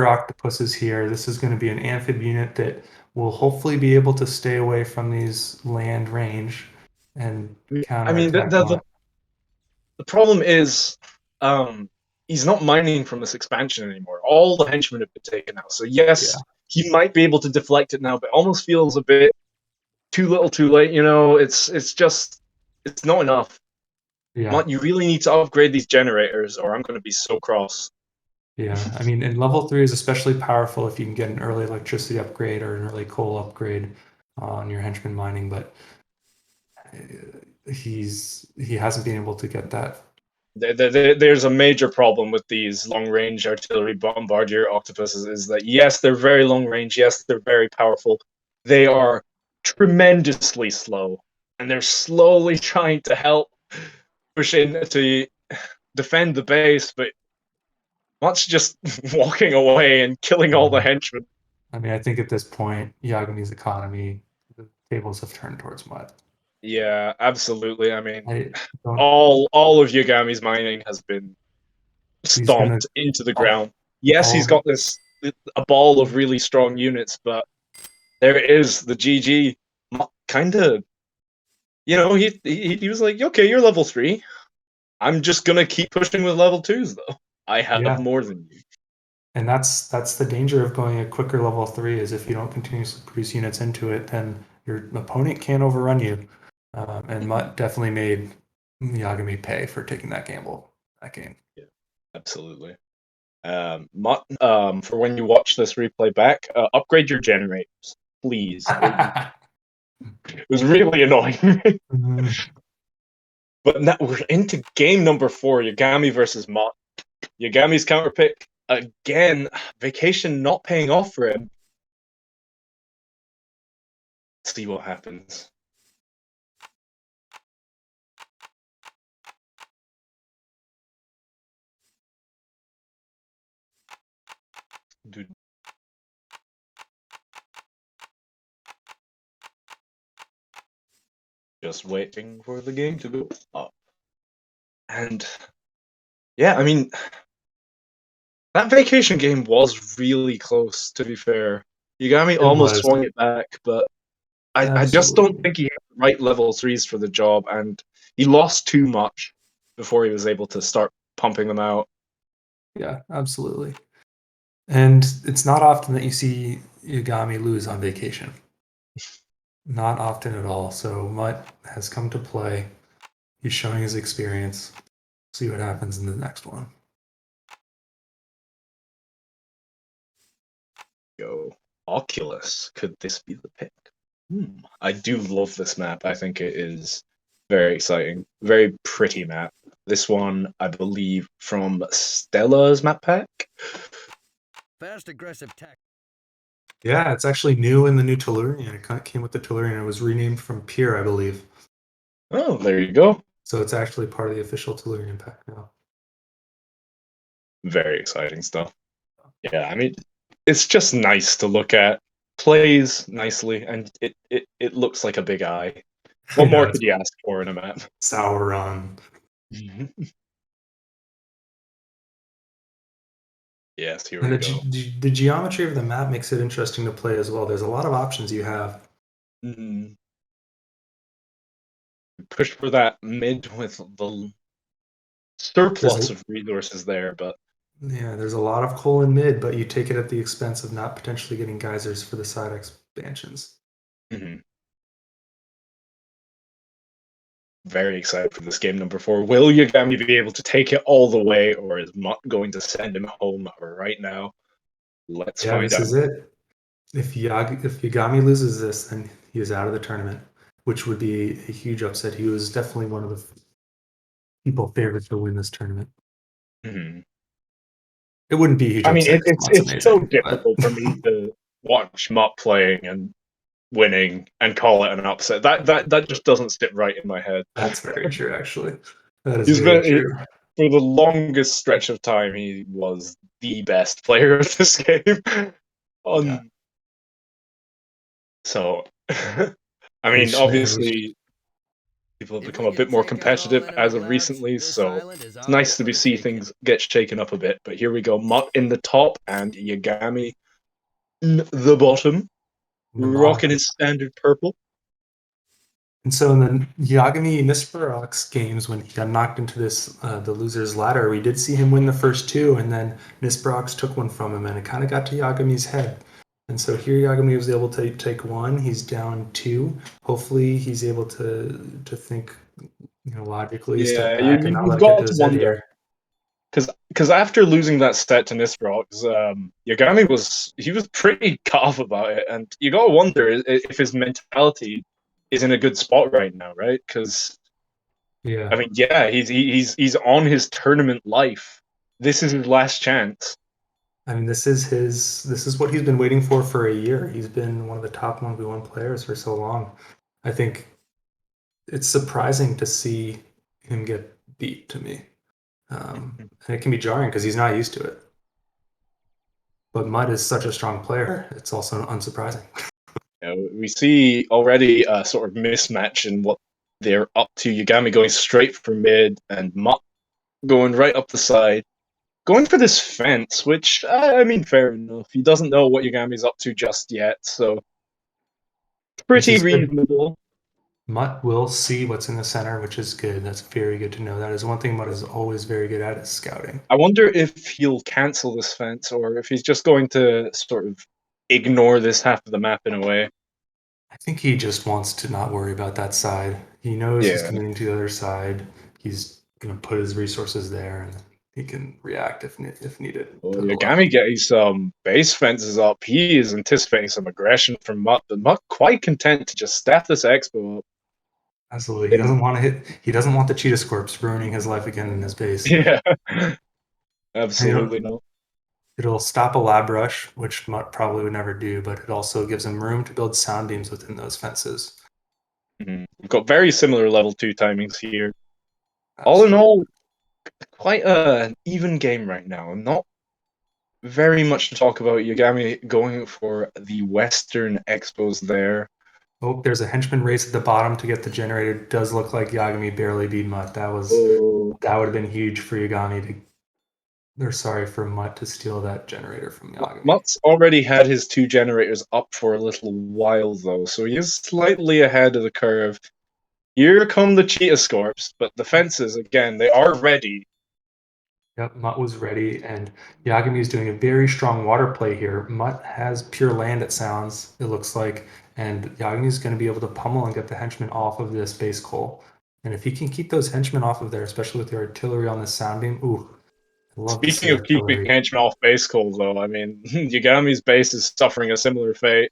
Octopuses here. This is going to be an amphib unit that will hopefully be able to stay away from these land range and counterattack. The problem is, he's not mining from this expansion anymore. All the henchmen have been taken out. So yes, he might be able to deflect it now, but it almost feels a bit too little, too late. You know, it's not enough. Yeah, You really need to upgrade these generators, or I'm going to be so cross. Yeah, I mean, and level 3 is especially powerful if you can get an early electricity upgrade or an early coal upgrade on your henchman mining, but he hasn't been able to get that. There's a major problem with these long-range artillery bombardier octopuses is that, yes, they're very long-range, yes, they're very powerful. They are tremendously slow, and they're slowly trying to help push in to defend the base, but Mutt's just walking away and killing all the henchmen. I mean, I think at this point, Yagami's economy, the tables have turned towards Mutt. Yeah, absolutely. I mean, all of Yagami's mining has been stomped into the ground. Yes, he's got a ball of really strong units, but there is the GG. Kind of, you know, he was like, okay, you're level 3. I'm just gonna keep pushing with level 2s though. I have more than you. And that's the danger of going a quicker level 3 is if you don't continuously produce units into it, then your opponent can't overrun you. And Mutt definitely made Yagami pay for taking that gamble that game. Yeah, absolutely. Mutt, for when you watch this replay back, upgrade your generators, please. It was really annoying. But now we're into game number 4, Yagami versus Mutt. Yagami's counter pick again. Vacation not paying off for him. Let's see what happens. Dude. Just waiting for the game to go up. And yeah, I mean, that vacation game was really close, to be fair. Yagami almost swung it back, but I just don't think he had right level 3s for the job, and he lost too much before he was able to start pumping them out. Yeah, absolutely. And it's not often that you see Yagami lose on vacation. Not often at all. So Mutt has come to play. He's showing his experience. See what happens in the next one. Go. Oculus. Could this be the pick? I do love this map. I think it is very exciting. Very pretty map. This one, I believe, from Stella's map pack. Fast, aggressive tech. Yeah, it's actually new in the new Tellurian. It came with the Tellurian. It was renamed from Pier, I believe. Oh, there you go. So it's actually part of the official Tellurian pack now. Very exciting stuff. Yeah, I mean, it's just nice to look at. Plays nicely, and it looks like a big eye. What more could you ask for in a map? Sauron. Yes, here And we go. the geometry of the map makes it interesting to play as well. There's a lot of options you have. Push for that mid with the surplus of resources there, but yeah, there's a lot of coal in mid, but you take it at the expense of not potentially getting geysers for the side expansions. Very excited for this game number 4. Will Yagami be able to take it all the way, or is Mutt going to send him home right now? Let's find out. This is it. If Yagami loses this, then he is out of the tournament, which would be a huge upset. He was definitely one of the people favored to win this tournament. It wouldn't be a huge upset. It's so difficult for me to watch Mutt playing and winning and call it an upset. That just doesn't sit right in my head. That's very true, actually. That is true. For the longest stretch of time, he was the best player of this game. So, I mean, obviously, people have become a bit more competitive as of recently, so it's nice to see things get shaken up a bit. But here we go, Mutt in the top and Yagami in the bottom, rocking his standard purple. And so in the Yagami Nisparok's games, when he got knocked into this the loser's ladder, we did see him win the first 2, and then Nisparok's took one from him, and it kind of got to Yagami's head. And so here Yagami was able to take 1. He's down 2. Hopefully he's able to think, logically, step back and not let it get to his head here. Because after losing that set to Nisparok, Yagami was pretty cut off about it, and you gotta wonder if his mentality is in a good spot right now, right? Because I mean, he's on his tournament life. This is his last chance. I mean, this is what he's been waiting for a year. He's been one of the top 1v1 players for so long. I think it's surprising to see him get beat, to me. And it can be jarring because he's not used to it. But Mutt is such a strong player, it's also unsurprising. We see already a sort of mismatch in what they're up to. Yagami going straight for mid, and Mutt going right up the side. Going for this fence, which, I mean, fair enough. He doesn't know what Yagami's up to just yet, so pretty reasonable. Mutt will see what's in the center, which is good. That's very good to know. That is one thing Mutt is always very good at, is scouting. I wonder if he'll cancel this fence, or if he's just going to sort of ignore this half of the map in a way. I think he just wants to not worry about that side. He knows he's coming to the other side. He's going to put his resources there, and he can react if needed. Yagami getting some base fences up. He is anticipating some aggression from Mutt, but Mutt quite content to just staff this expo up. Absolutely. He doesn't want to hit. He doesn't want the Cheetah Scorps ruining his life again in his base. Yeah, absolutely not. It'll stop a lab rush, which Mutt probably would never do, but it also gives him room to build sound beams within those fences. We've got very similar level 2 timings here. Absolutely. All in all, quite an even game right now. Not very much to talk about. Yagami going for the Western Expos there. Oh, there's a henchman race at the bottom to get the generator. Does look like Yagami barely beat Mutt. That would have been huge for Yagami They're sorry for Mutt to steal that generator from Yagami. Mutt's already had his 2 generators up for a little while, though, so he is slightly ahead of the curve. Here come the Cheetah Scorps, but the fences, again, they are ready. Yep, Mutt was ready, and Yagami is doing a very strong water play here. Mutt has pure land, it sounds, it looks like, and Yagami is going to be able to pummel and get the henchmen off of this base coal. And if he can keep those henchmen off of there, especially with the artillery on the sound beam, ooh, I love to see Speaking of keeping artillery. henchmen off base coal, though, I mean, Yagami's base is suffering a similar fate.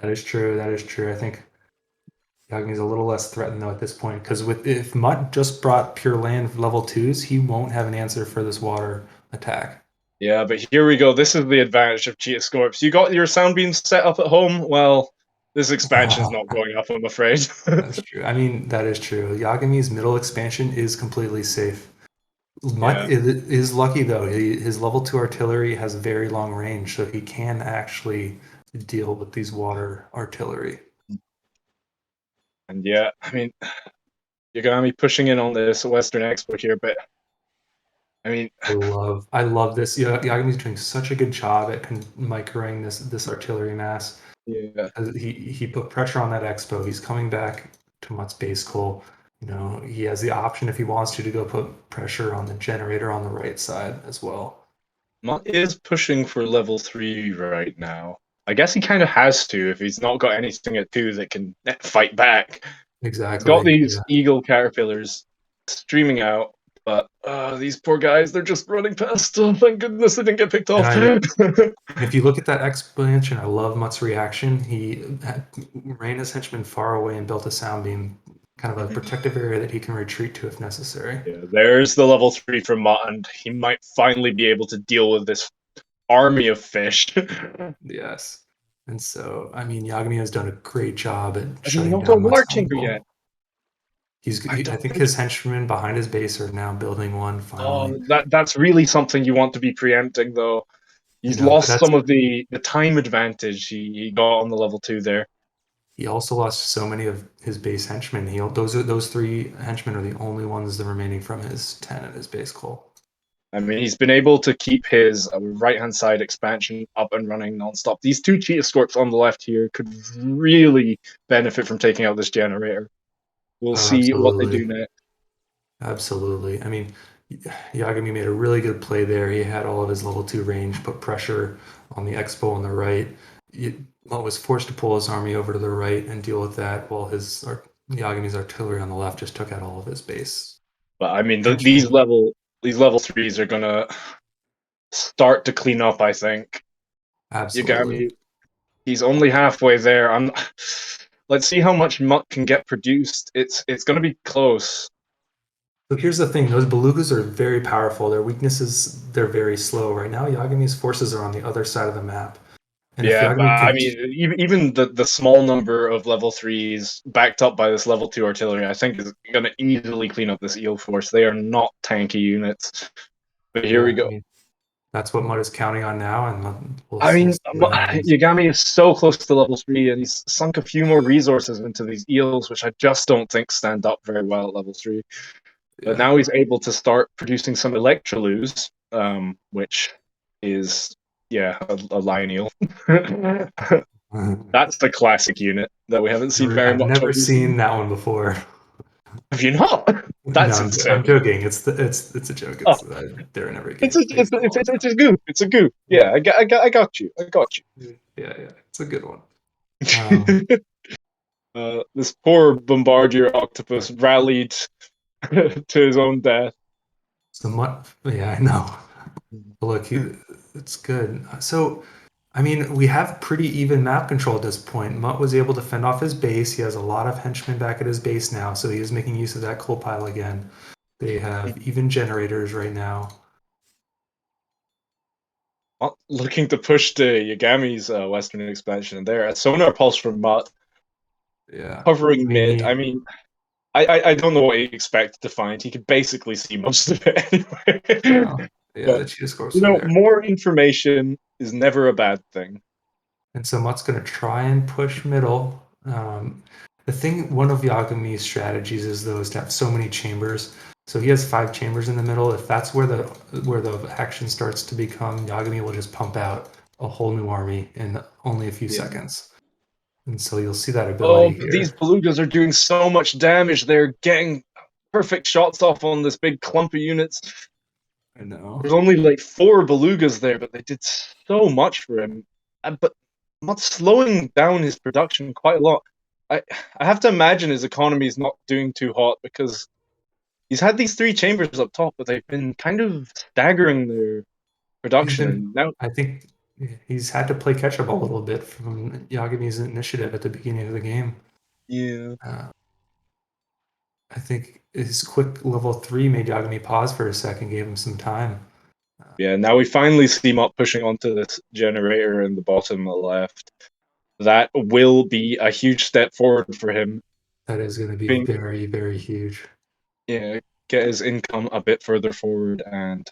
That is true. That is true. I think Yagami's a little less threatened though at this point because if Mutt just brought pure land level 2s, he won't have an answer for this water attack. Yeah, but here we go. This is the advantage of Cheetah Scorps. You got your sound beams set up at home? Well, this expansion's not going up, I'm afraid. That's true. I mean, that is true. Yagami's middle expansion is completely safe. Mutt is lucky though. His level 2 artillery has very long range, so he can actually deal with these water artillery. And yeah, I mean, Yagami pushing in on this Western export here, but I mean, I love this. Yagami's doing such a good job at microing this artillery mass. yeah. He put pressure on that expo. He's coming back to Mutt's base coal. You know, he has the option if he wants to go put pressure on the generator on the right side as well. Mutt is pushing for level 3 right now. I guess he kind of has to if he's not got anything at 2 that can fight back. Exactly. He's got these eagle caterpillars streaming out, but these poor guys, they're just running past. Oh, thank goodness they didn't get picked off. If you look at that expansion, I love Mutt's reaction. He ran his henchmen far away and built a sound beam, kind of a protective area that he can retreat to if necessary. Yeah, there's the level 3 from Mutt, and he might finally be able to deal with this army of fish. Yes. And so, I mean, Yagami has done a great job at shutting not down a war chamber yet. I think his henchmen behind his base are now building one finally. That's really something you want to be preempting, though. He's lost some of the time advantage he got on the level 2 there. He also lost so many of his base henchmen. Those 3 henchmen are the only ones that are remaining from his 10 at his base coal. I mean, he's been able to keep his right-hand side expansion up and running nonstop. These 2 Cheetah Scorps on the left here could really benefit from taking out this generator. We'll see what they do next. Absolutely. I mean, Yagami made a really good play there. He had all of his level 2 range, put pressure on the expo on the right. Mutt was forced to pull his army over to the right and deal with that, while Yagami's artillery on the left just took out all of his base. But I mean, these level 3s are gonna start to clean up, I think. Absolutely. Yagami, he's only halfway there. Let's see how much Mutt can get produced. It's gonna be close. So here's the thing: those belugas are very powerful. Their weaknesses, they're very slow. Right now, Yagami's forces are on the other side of the map. And yeah, but I mean, even the small number of level 3s backed up by this level 2 artillery, I think is going to easily clean up this eel force. They are not tanky units. But here we go. I mean, that's what Mutt is counting on now, and Yagami is so close to level 3, and he's sunk a few more resources into these eels, which I just don't think stand up very well at level 3. But now he's able to start producing some Electrolues, which is... yeah, a lion eel. That's the classic unit that we haven't seen very much. I've never seen that one before. Have you not? That's insane. I'm joking. It's a joke. They're in every game. It's a goof. It's a goof. Yeah, I got you. I got you. Yeah, it's a good one. This poor Bombardier octopus rallied to his own death. Yeah, I know. Look, it's good. So, I mean, we have pretty even map control at this point. Mutt was able to fend off his base. He has a lot of henchmen back at his base now, so he is making use of that coal pile again. They have even generators right now. Looking to push to Yagami's western expansion there. A sonar pulse from Mutt. Yeah. Covering mid. I mean, I don't know what he expected to find. He could basically see most of it anyway. Yeah, the Cheetah Scorps. More information is never a bad thing. And so Mutt's going to try and push middle. One of Yagami's strategies is to have so many chambers. So he has 5 chambers in the middle. If that's where the action starts to become, Yagami will just pump out a whole new army in only a few Yeah. seconds. And so you'll see that Oh, ability but these here. belugas are doing so much damage. They're getting perfect shots off on this big clump of units. I know. There's only like 4 belugas there, but they did so much for him. But not slowing down his production quite a lot. I have to imagine his economy is not doing too hot because he's had these 3 chambers up top, but they've been kind of staggering their production. And now, I think he's had to play catch up a little bit from Yagami's initiative at the beginning of the game. yeah, I think his quick level 3 made Yagami pause for a second, gave him some time. yeah. Now we finally see Mott pushing onto this generator in the bottom left. That will be a huge step forward for him. That is going to be Being, very, very huge. yeah, get his income a bit further forward and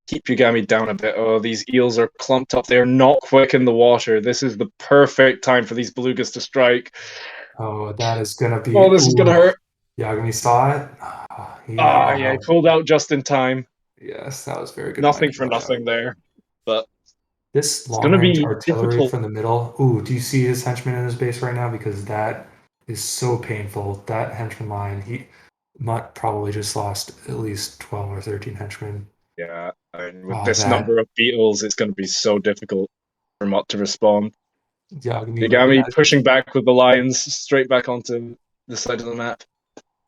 keep Yagami down a bit. Oh, these eels are clumped up. They're not quick in the water. This is the perfect time for these belugas to strike. Oh, that is going to be... Oh, this is going to hurt. Yagami saw it. Yeah, he pulled out just in time. Yes, that was very good. Nothing for nothing there. But this it's going to long-range be artillery difficult. from the middle. Ooh, do you see his henchman in his base right now? Because that is so painful. That henchman line, Mutt probably just lost at least 12 or 13 henchmen. Yeah, and with this number of beetles, it's going to be so difficult for Mutt to respond. Yagami pushing back with the lions straight back onto the side of the map.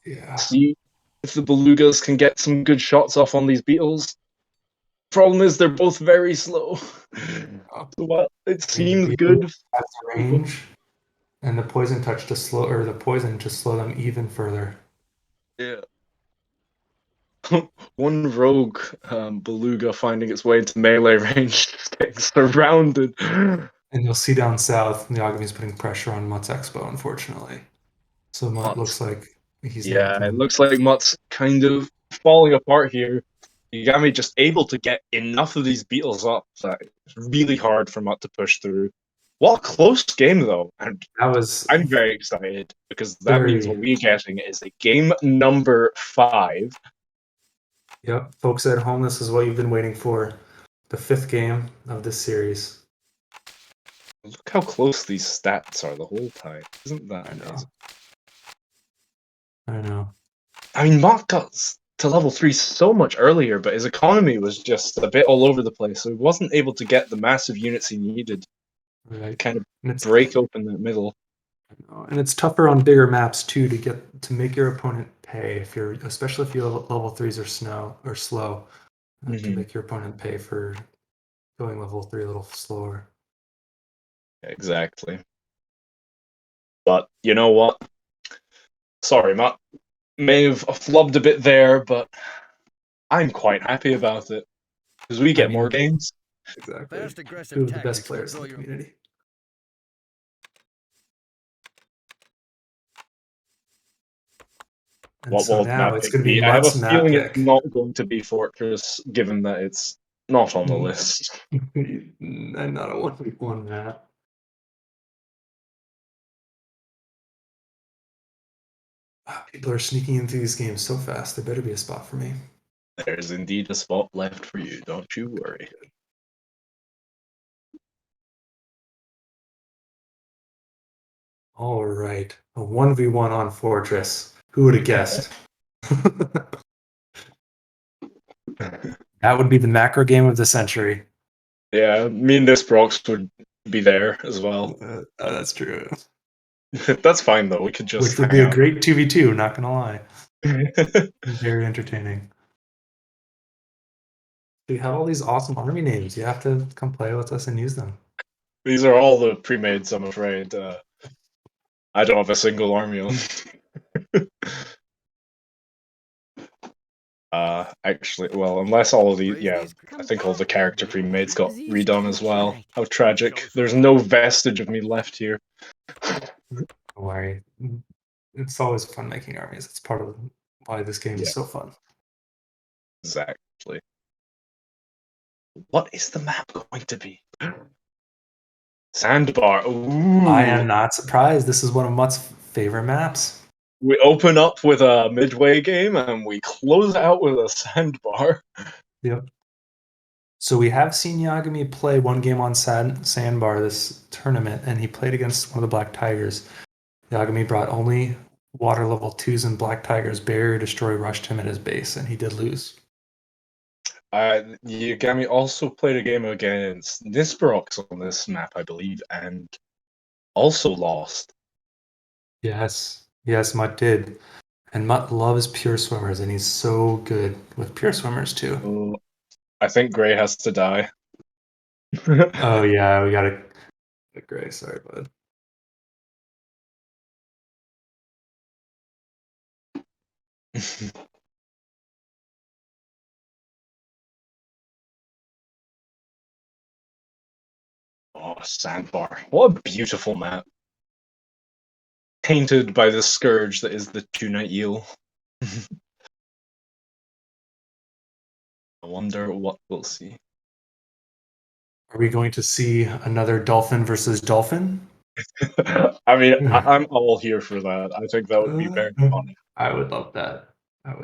Yeah. See if the belugas can get some good shots off on these beetles. Problem is they're both very slow. So what it seems good. Has the range and the poison touch to slow, or the poison to slow them even further. Yeah. One rogue beluga finding its way into melee range, just getting surrounded. And you'll see down south, Yagami's putting pressure on Mutt's Expo, unfortunately. So Mutt looks like he's it looks like Mutt's kind of falling apart here. Yagami just able to get enough of these beetles up that it's really hard for Mutt to push through. What a close game though, and I'm very excited because that means what we're getting is a game number 5. Yep, folks at home, this is what you've been waiting for. The 5th game of this series. Look how close these stats are the whole time. Isn't that amazing? I know. I mean, Mott got to level 3 so much earlier, but his economy was just a bit all over the place, so he wasn't able to get the massive units he needed to kind of break open the middle. And it's tougher on bigger maps too to make your opponent pay especially if your level 3s are slow, to make your opponent pay for going level 3 a little slower. Exactly. But you know what? Sorry, Matt. May have flubbed a bit there, but I'm quite happy about it because we get more games. Exactly. Two of the best players in the community. What will now it's going to be? I have a feeling it's not going to be Fortress, given that it's not on the list. And not a 1v1 map. People are sneaking into these games so fast. There better be a spot for me. There's indeed a spot left for you. Don't you worry. All right, a 1v1 on Fortress. Who would have guessed? That would be the macro game of the century. Yeah, me and this Brox would be there as well. That's true. That's fine though. We could just. Which would be a great 2v2. Not gonna lie. Very entertaining. We have all these awesome army names. You have to come play with us and use them. These are all the pre-mades, I'm afraid. I don't have a single army on. Actually, well, unless all of the, I think all the character pre-mades got redone as well. How tragic. There's no vestige of me left here. Don't worry. It's always fun making armies. It's part of why this game is so fun. Exactly. What is the map going to be? Sandbar. Ooh. I am not surprised. This is one of Mutt's favorite maps. We open up with a midway game and we close out with a sandbar. Yep. So we have seen Yagami play one game on Sandbar this tournament, and he played against one of the Black Tigers. Yagami brought only water level 2s, and Black Tiger's Barrier Destroy rushed him at his base, and he did lose. Yagami also played a game against Nisperox on this map, I believe, and also lost. Yes, Mutt did. And Mutt loves pure swimmers, and he's so good with pure swimmers too. Oh, I think Gray has to die. Oh yeah, we gotta get Gray. Sorry, bud. Oh, Sandbar. What a beautiful map. Painted by the scourge that is the two-night eel. I wonder what we'll see. Are we going to see another dolphin versus dolphin? I mean, I'm all here for that. I think that would be very funny. I would love that.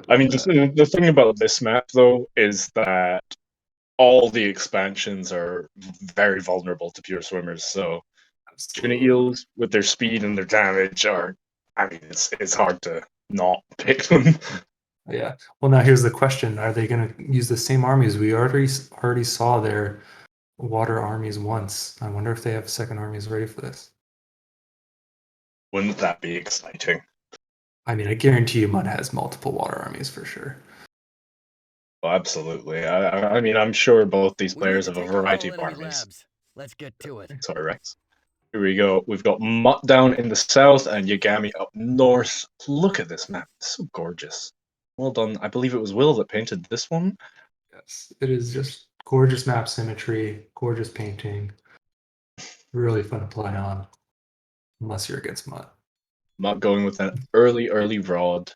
I mean, the thing about this map, though, is that all the expansions are very vulnerable to pure swimmers. So, tuna eels with their speed and their damage are, I mean, it's hard to not pick them. Yeah. Well, now here's the question: are they going to use the same armies? We already saw their water armies once. I wonder if they have second armies ready for this. Wouldn't that be exciting? I mean, I guarantee you Mud has multiple water armies for sure. Well, absolutely. I mean, I'm sure both these We players need have to a take out variety all of enemy armies. labs. Let's get to it. Sorry, Rex. Here we go. We've got Mutt down in the south and Yagami up north. Look at this map. It's so gorgeous. Well done. I believe it was Will that painted this one. Yes, it is just gorgeous map symmetry, gorgeous painting. Really fun to play on, unless you're against Mud. Mutt going with an early rod.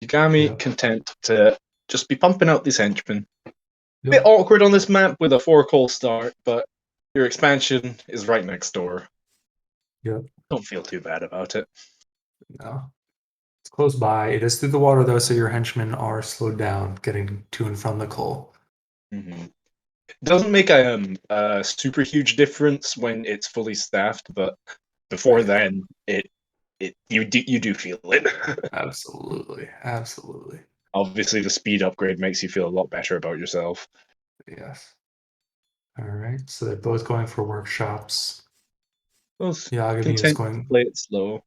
Yagami content to just be pumping out these henchmen. Bit awkward on this map with a 4-call start, but your expansion is right next door. Yep. Don't feel too bad about it. No. It's close by. It is through the water, though, so your henchmen are slowed down getting to and from the coal. Mm-hmm. It doesn't make a super huge difference when it's fully staffed, but before then, you do feel it. Absolutely. Obviously, the speed upgrade makes you feel a lot better about yourself. Yes. All right. So they're both going for workshops. Both Yagami is content going. to play it slow.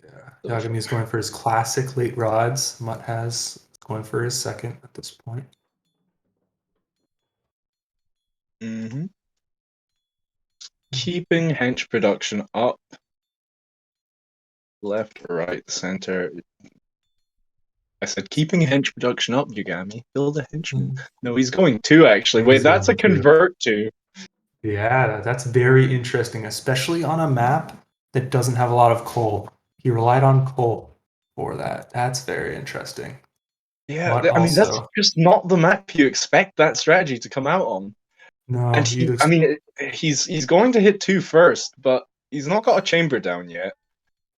Yeah. Yagami is going for his classic late rods. Mutt has going for his second at this point. Mm-hmm. Keeping hench production up. Left, right, center. I said keeping hench production up, Yagami. Build a henchman. No, he's going to actually. Wait, that's a convert to. Yeah, that's very interesting, especially on a map that doesn't have a lot of coal. He relied on coal for that. That's very interesting. Yeah, I mean, that's just not the map you expect that strategy to come out on. No, and he's going to hit 2 first, but he's not got a chamber down yet.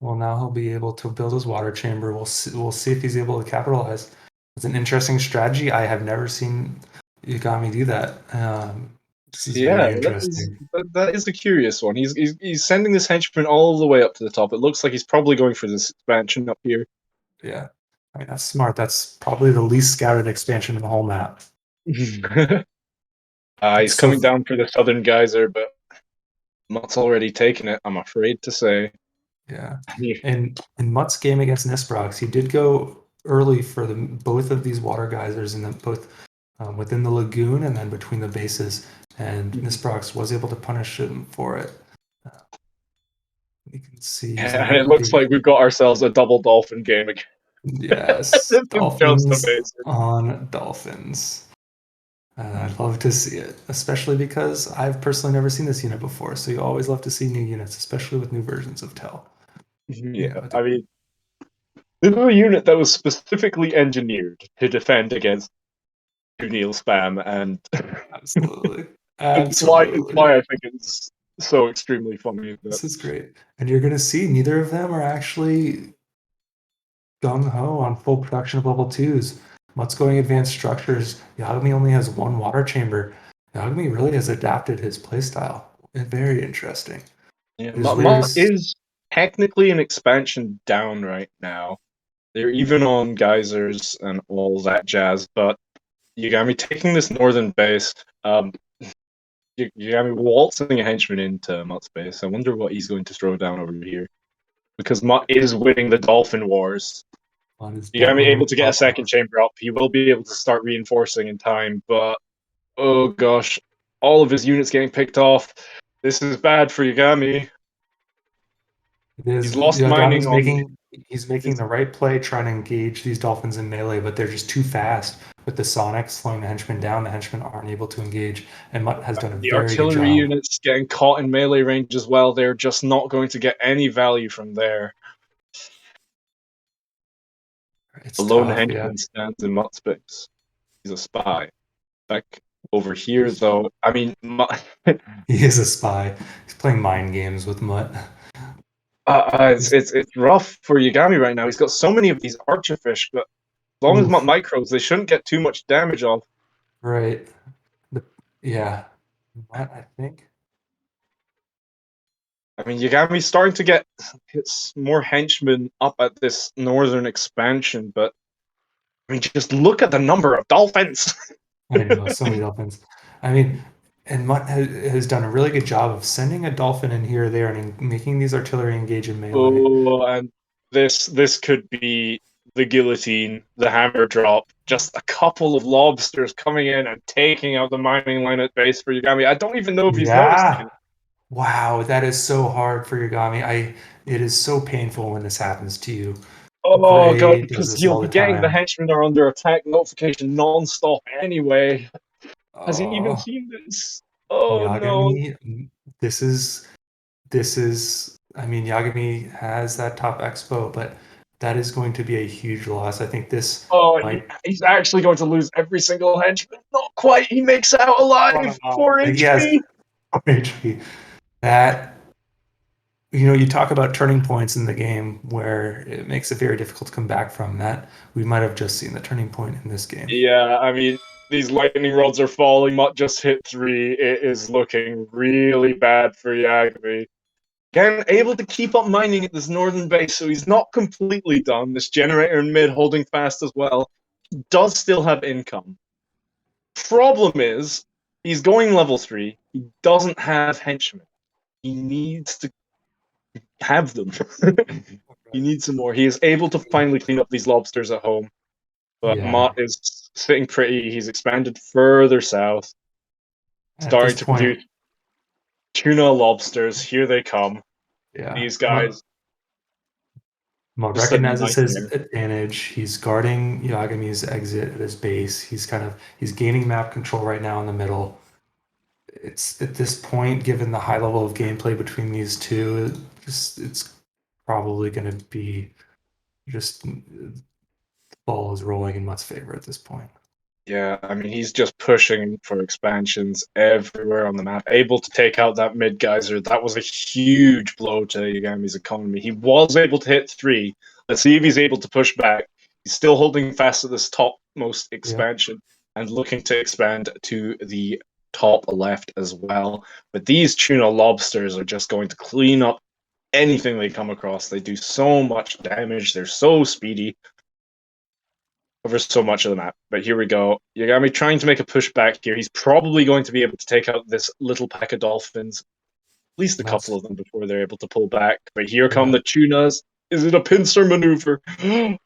Well, now he'll be able to build his water chamber. We'll see if he's able to capitalize. It's an interesting strategy. I have never seen Yagami do that. This is very interesting. That is a curious one. He's sending this henchman all the way up to the top. It looks like he's probably going for this expansion up here. Yeah, I mean that's smart. That's probably the least scouted expansion in the whole map. He's coming down for the Southern Geyser, but Mutt's already taken it, I'm afraid to say. Yeah, and in Mutt's game against Nisprox, he did go early for both of these water geysers, and both within the lagoon and then between the bases. And Nisprox was able to punish him for it. You can see. And it looks like we've got ourselves a double dolphin game again. Yes, dolphins on dolphins. I'd love to see it, especially because I've personally never seen this unit before. So you always love to see new units, especially with new versions of Tell. Yeah, I mean, this is a unit that was specifically engineered to defend against Neil spam, and absolutely. It's why I think it's so extremely funny. This is great, and you're going to see neither of them are actually gung-ho on full production of level 2s. Mutt's going advanced structures. Yagami only has one water chamber. Yagami really has adapted his playstyle. Very interesting. Yeah, It is weird. Mutt is technically an expansion down right now. They're even on geysers and all that jazz, but Yagami taking this northern base, Yagami waltzing a henchman into Mutt's base. I wonder what he's going to throw down over here. Because Mutt is winning the Dolphin Wars. Mutt is Yagami definitely able to get a second chamber up. He will be able to start reinforcing in time, but oh gosh, all of his units getting picked off. This is bad for Yagami. It is. He's lost mining on He's making his. the right play, trying to engage these dolphins in melee, but they're just too fast. With the Sonic slowing the henchmen down, the henchmen aren't able to engage, and Mutt has done a The very good artillery job. units getting caught in melee range as well. They're just not going to get any value from there. It's A lone tough, yeah. henchman stands in Mutt's base. He's a spy. Back over here, though, I mean, He is a spy. He's playing mind games with Mutt. it's rough for Yagami right now. He's got so many of these archerfish, but as long as Mutt micros, they shouldn't get too much damage off. Right. Yeah. Mutt, I think. I mean, Yagami's starting to get more henchmen up at this northern expansion, but I mean, just look at the number of dolphins. I know, so many dolphins. I mean, and Mutt has done a really good job of sending a dolphin in here or there and making these artillery engage in melee. Oh, and this could be the guillotine, the hammer drop. Just a couple of lobsters coming in and taking out the mining line at base for Yagami. I don't even know if he's noticing Yeah. it. Wow, that is so hard for Yagami. It is so painful when this happens to you. Oh god, Gray does because this he'll all be the getting the time. henchmen are under attack notification non-stop anyway. Has he even Oh, seen this? Oh no. Yagami, this is I mean, Yagami has that top expo, but that is going to be a huge loss. I think this Oh, might he's actually going to lose every single henchman. Not quite. He makes out alive. 4 he has HP. 4 HP. That, you talk about turning points in the game where it makes it very difficult to come back from that. We might have just seen the turning point in this game. Yeah, I mean, these lightning rods are falling. Mutt just hit 3. It is looking really bad for Yagami. Again, able to keep up mining at this northern base, so he's not completely done. This generator in mid holding fast as well. He does still have income. Problem is, he's going level 3. He doesn't have henchmen. He needs to have them. He needs some more. He is able to finally clean up these lobsters at home. But Yeah. Mott is sitting pretty. He's expanded further south, At starting this to point, produce tuna lobsters. Here they come. yeah. These guys. Mo Just a recognizes his nightmare. advantage. He's guarding Yagami's exit at his base. He's gaining map control right now in the middle. It's at this point, given the high level of gameplay between these two, it's probably going to be just the ball is rolling in Mutt's favor at this point. Yeah, I mean, he's just pushing for expansions everywhere on the map, able to take out that mid geyser. That was a huge blow to Yagami's economy. He was able to hit 3. Let's see if he's able to push back. He's still holding fast at this topmost expansion and looking to expand to the top left as well. But these tuna lobsters are just going to clean up anything they come across. They do so much damage. They're so speedy. Covers so much of the map. But here we go. Yagami trying to make a push back here. He's probably going to be able to take out this little pack of dolphins, at least a couple of them before they're able to pull back. But here come the tunas. Is it a pincer maneuver? It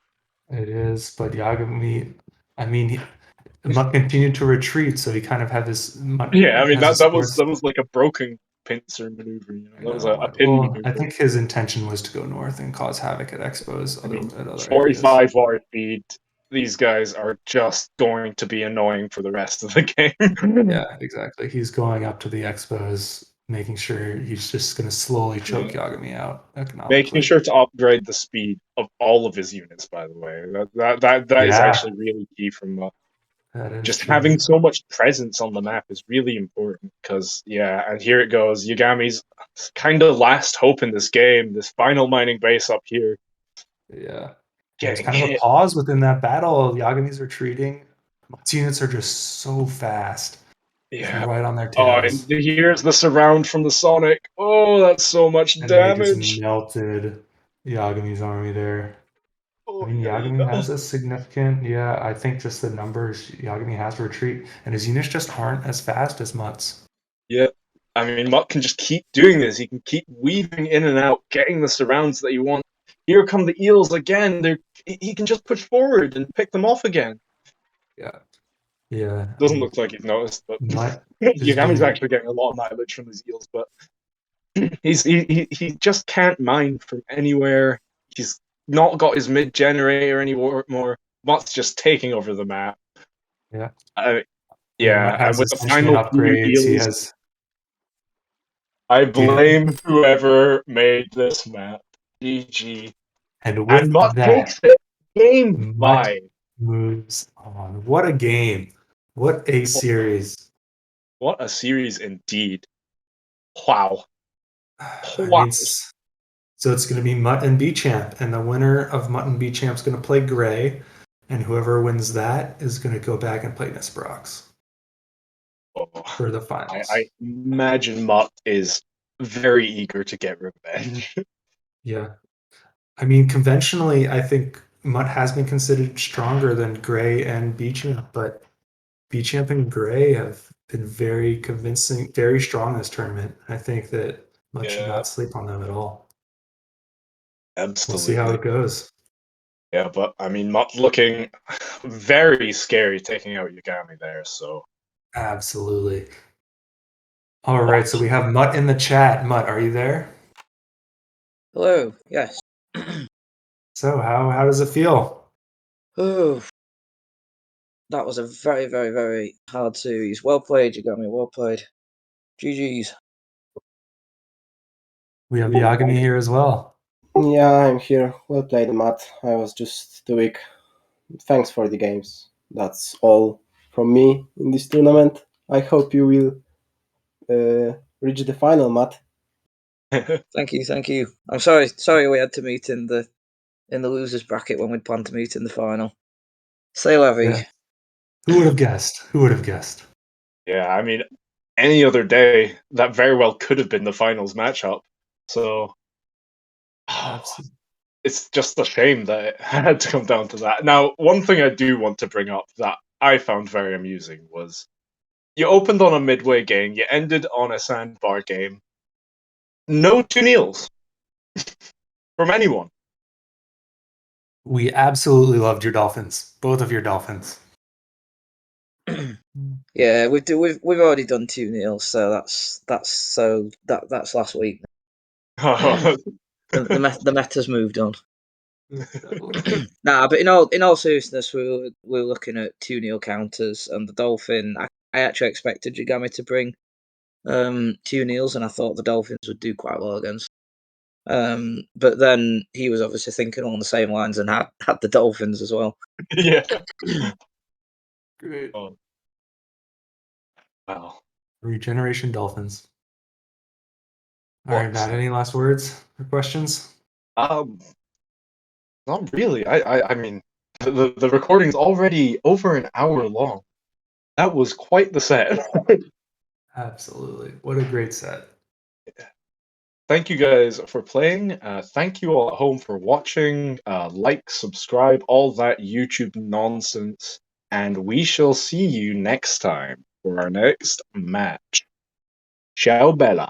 is, but Yagami, I mean, Mutt continued to retreat, so he kind of had this. Yeah, I mean has that this was like a broken pincer maneuver. You know, I that was know. a pin I maneuver. think his intention was to go north and cause havoc at expos I mean, at other areas. 45 water speed. These guys are just going to be annoying for the rest of the game. Yeah, exactly. He's going up to the expos, making sure he's just going to slowly choke Yagami out economically. Making sure to upgrade the speed of all of his units, by the way. That is actually really key from just true. having so much presence on the map is really important because, yeah, and here it goes. Yagami's kind of last hope in this game, this final mining base up here. Yeah. There's getting kind of a hit. pause within that battle. Yagami's retreating. Mutt's units are just so fast. Yeah. Right on their Oh, tails. and here's the surround from the Sonic. Oh, that's so much And they just damage. melted Yagami's army there. Oh, I mean, yeah, Yagami has a significant, I think just the numbers, Yagami has to retreat, and his units just aren't as fast as Mutt's. yeah. I mean, Mutt can just keep doing this. He can keep weaving in and out, getting the surrounds that you want. Here come the eels again. He can just push forward and pick them off again. Yeah. Yeah. Doesn't look like he's noticed, but Mutt is Yagami's doing actually getting a lot of mileage from these eels, but he just can't mine from anywhere. He's not got his mid generator anymore. Mutt's just taking over the map. yeah. Yeah, Mutt and has with his the henchman final few upgrades. He eels, has I blame whoever made this map. GG. and And with Mutt that, takes it. Game Mutt 5. moves on. What a game. What a series. What a series indeed. Wow. I Wow. mean, so it's going to be Mutt and B-Champ, and the winner of Mutt and B-Champ is going to play Gray, and whoever wins that is going to go back and play Nisbrox for the finals. I imagine Mutt is very eager to get revenge. Yeah. I mean, conventionally, I think Mutt has been considered stronger than Gray and B-Champ, but B-Champ and Gray have been very convincing, very strong in this tournament. I think that Mutt should not sleep on them at all. Absolutely. We'll see how it goes. Yeah, but I mean, Mutt looking very scary taking out Yagami there, so. Absolutely. All right, so we have Mutt in the chat. Mutt, are you there? Hello. Yes. So how does it feel? Oh, that was a very, very, very hard series. Well played, Yagami. Well played. GG's. We have Yagami here as well. Yeah, I'm here. Well played, Matt. I was just too weak. Thanks for the games. That's all from me in this tournament. I hope you will reach the final, Matt. Thank you. I'm sorry we had to meet in the losers bracket when we'd planned to meet in the final. Say la vie. Yeah. Who would have guessed? Yeah, I mean, any other day, that very well could have been the finals matchup. So, Absolutely. it's just a shame that it had to come down to that. Now, one thing I do want to bring up that I found very amusing was you opened on a midway game, you ended on a sandbar game. No 2 Neils from anyone. We absolutely loved your Dolphins. Both of your Dolphins. Yeah, we've already done 2-0, so that's last week. The meta's moved on. Nah, but in all seriousness, we were looking at 2-0 counters, and the Dolphin. I actually expected Yagami to bring 2-0s, and I thought the Dolphins would do quite well against. But then he was obviously thinking along the same lines and had the Dolphins as well. Yeah. Great. Oh. Wow. Regeneration Dolphins. All right, Matt, any last words or questions? Not really. I mean, the recording's already over an hour long. That was quite the set. Absolutely. What a great set. Thank you guys for playing. Thank you all at home for watching. Like, subscribe, all that YouTube nonsense. And we shall see you next time for our next match. Ciao, Bella.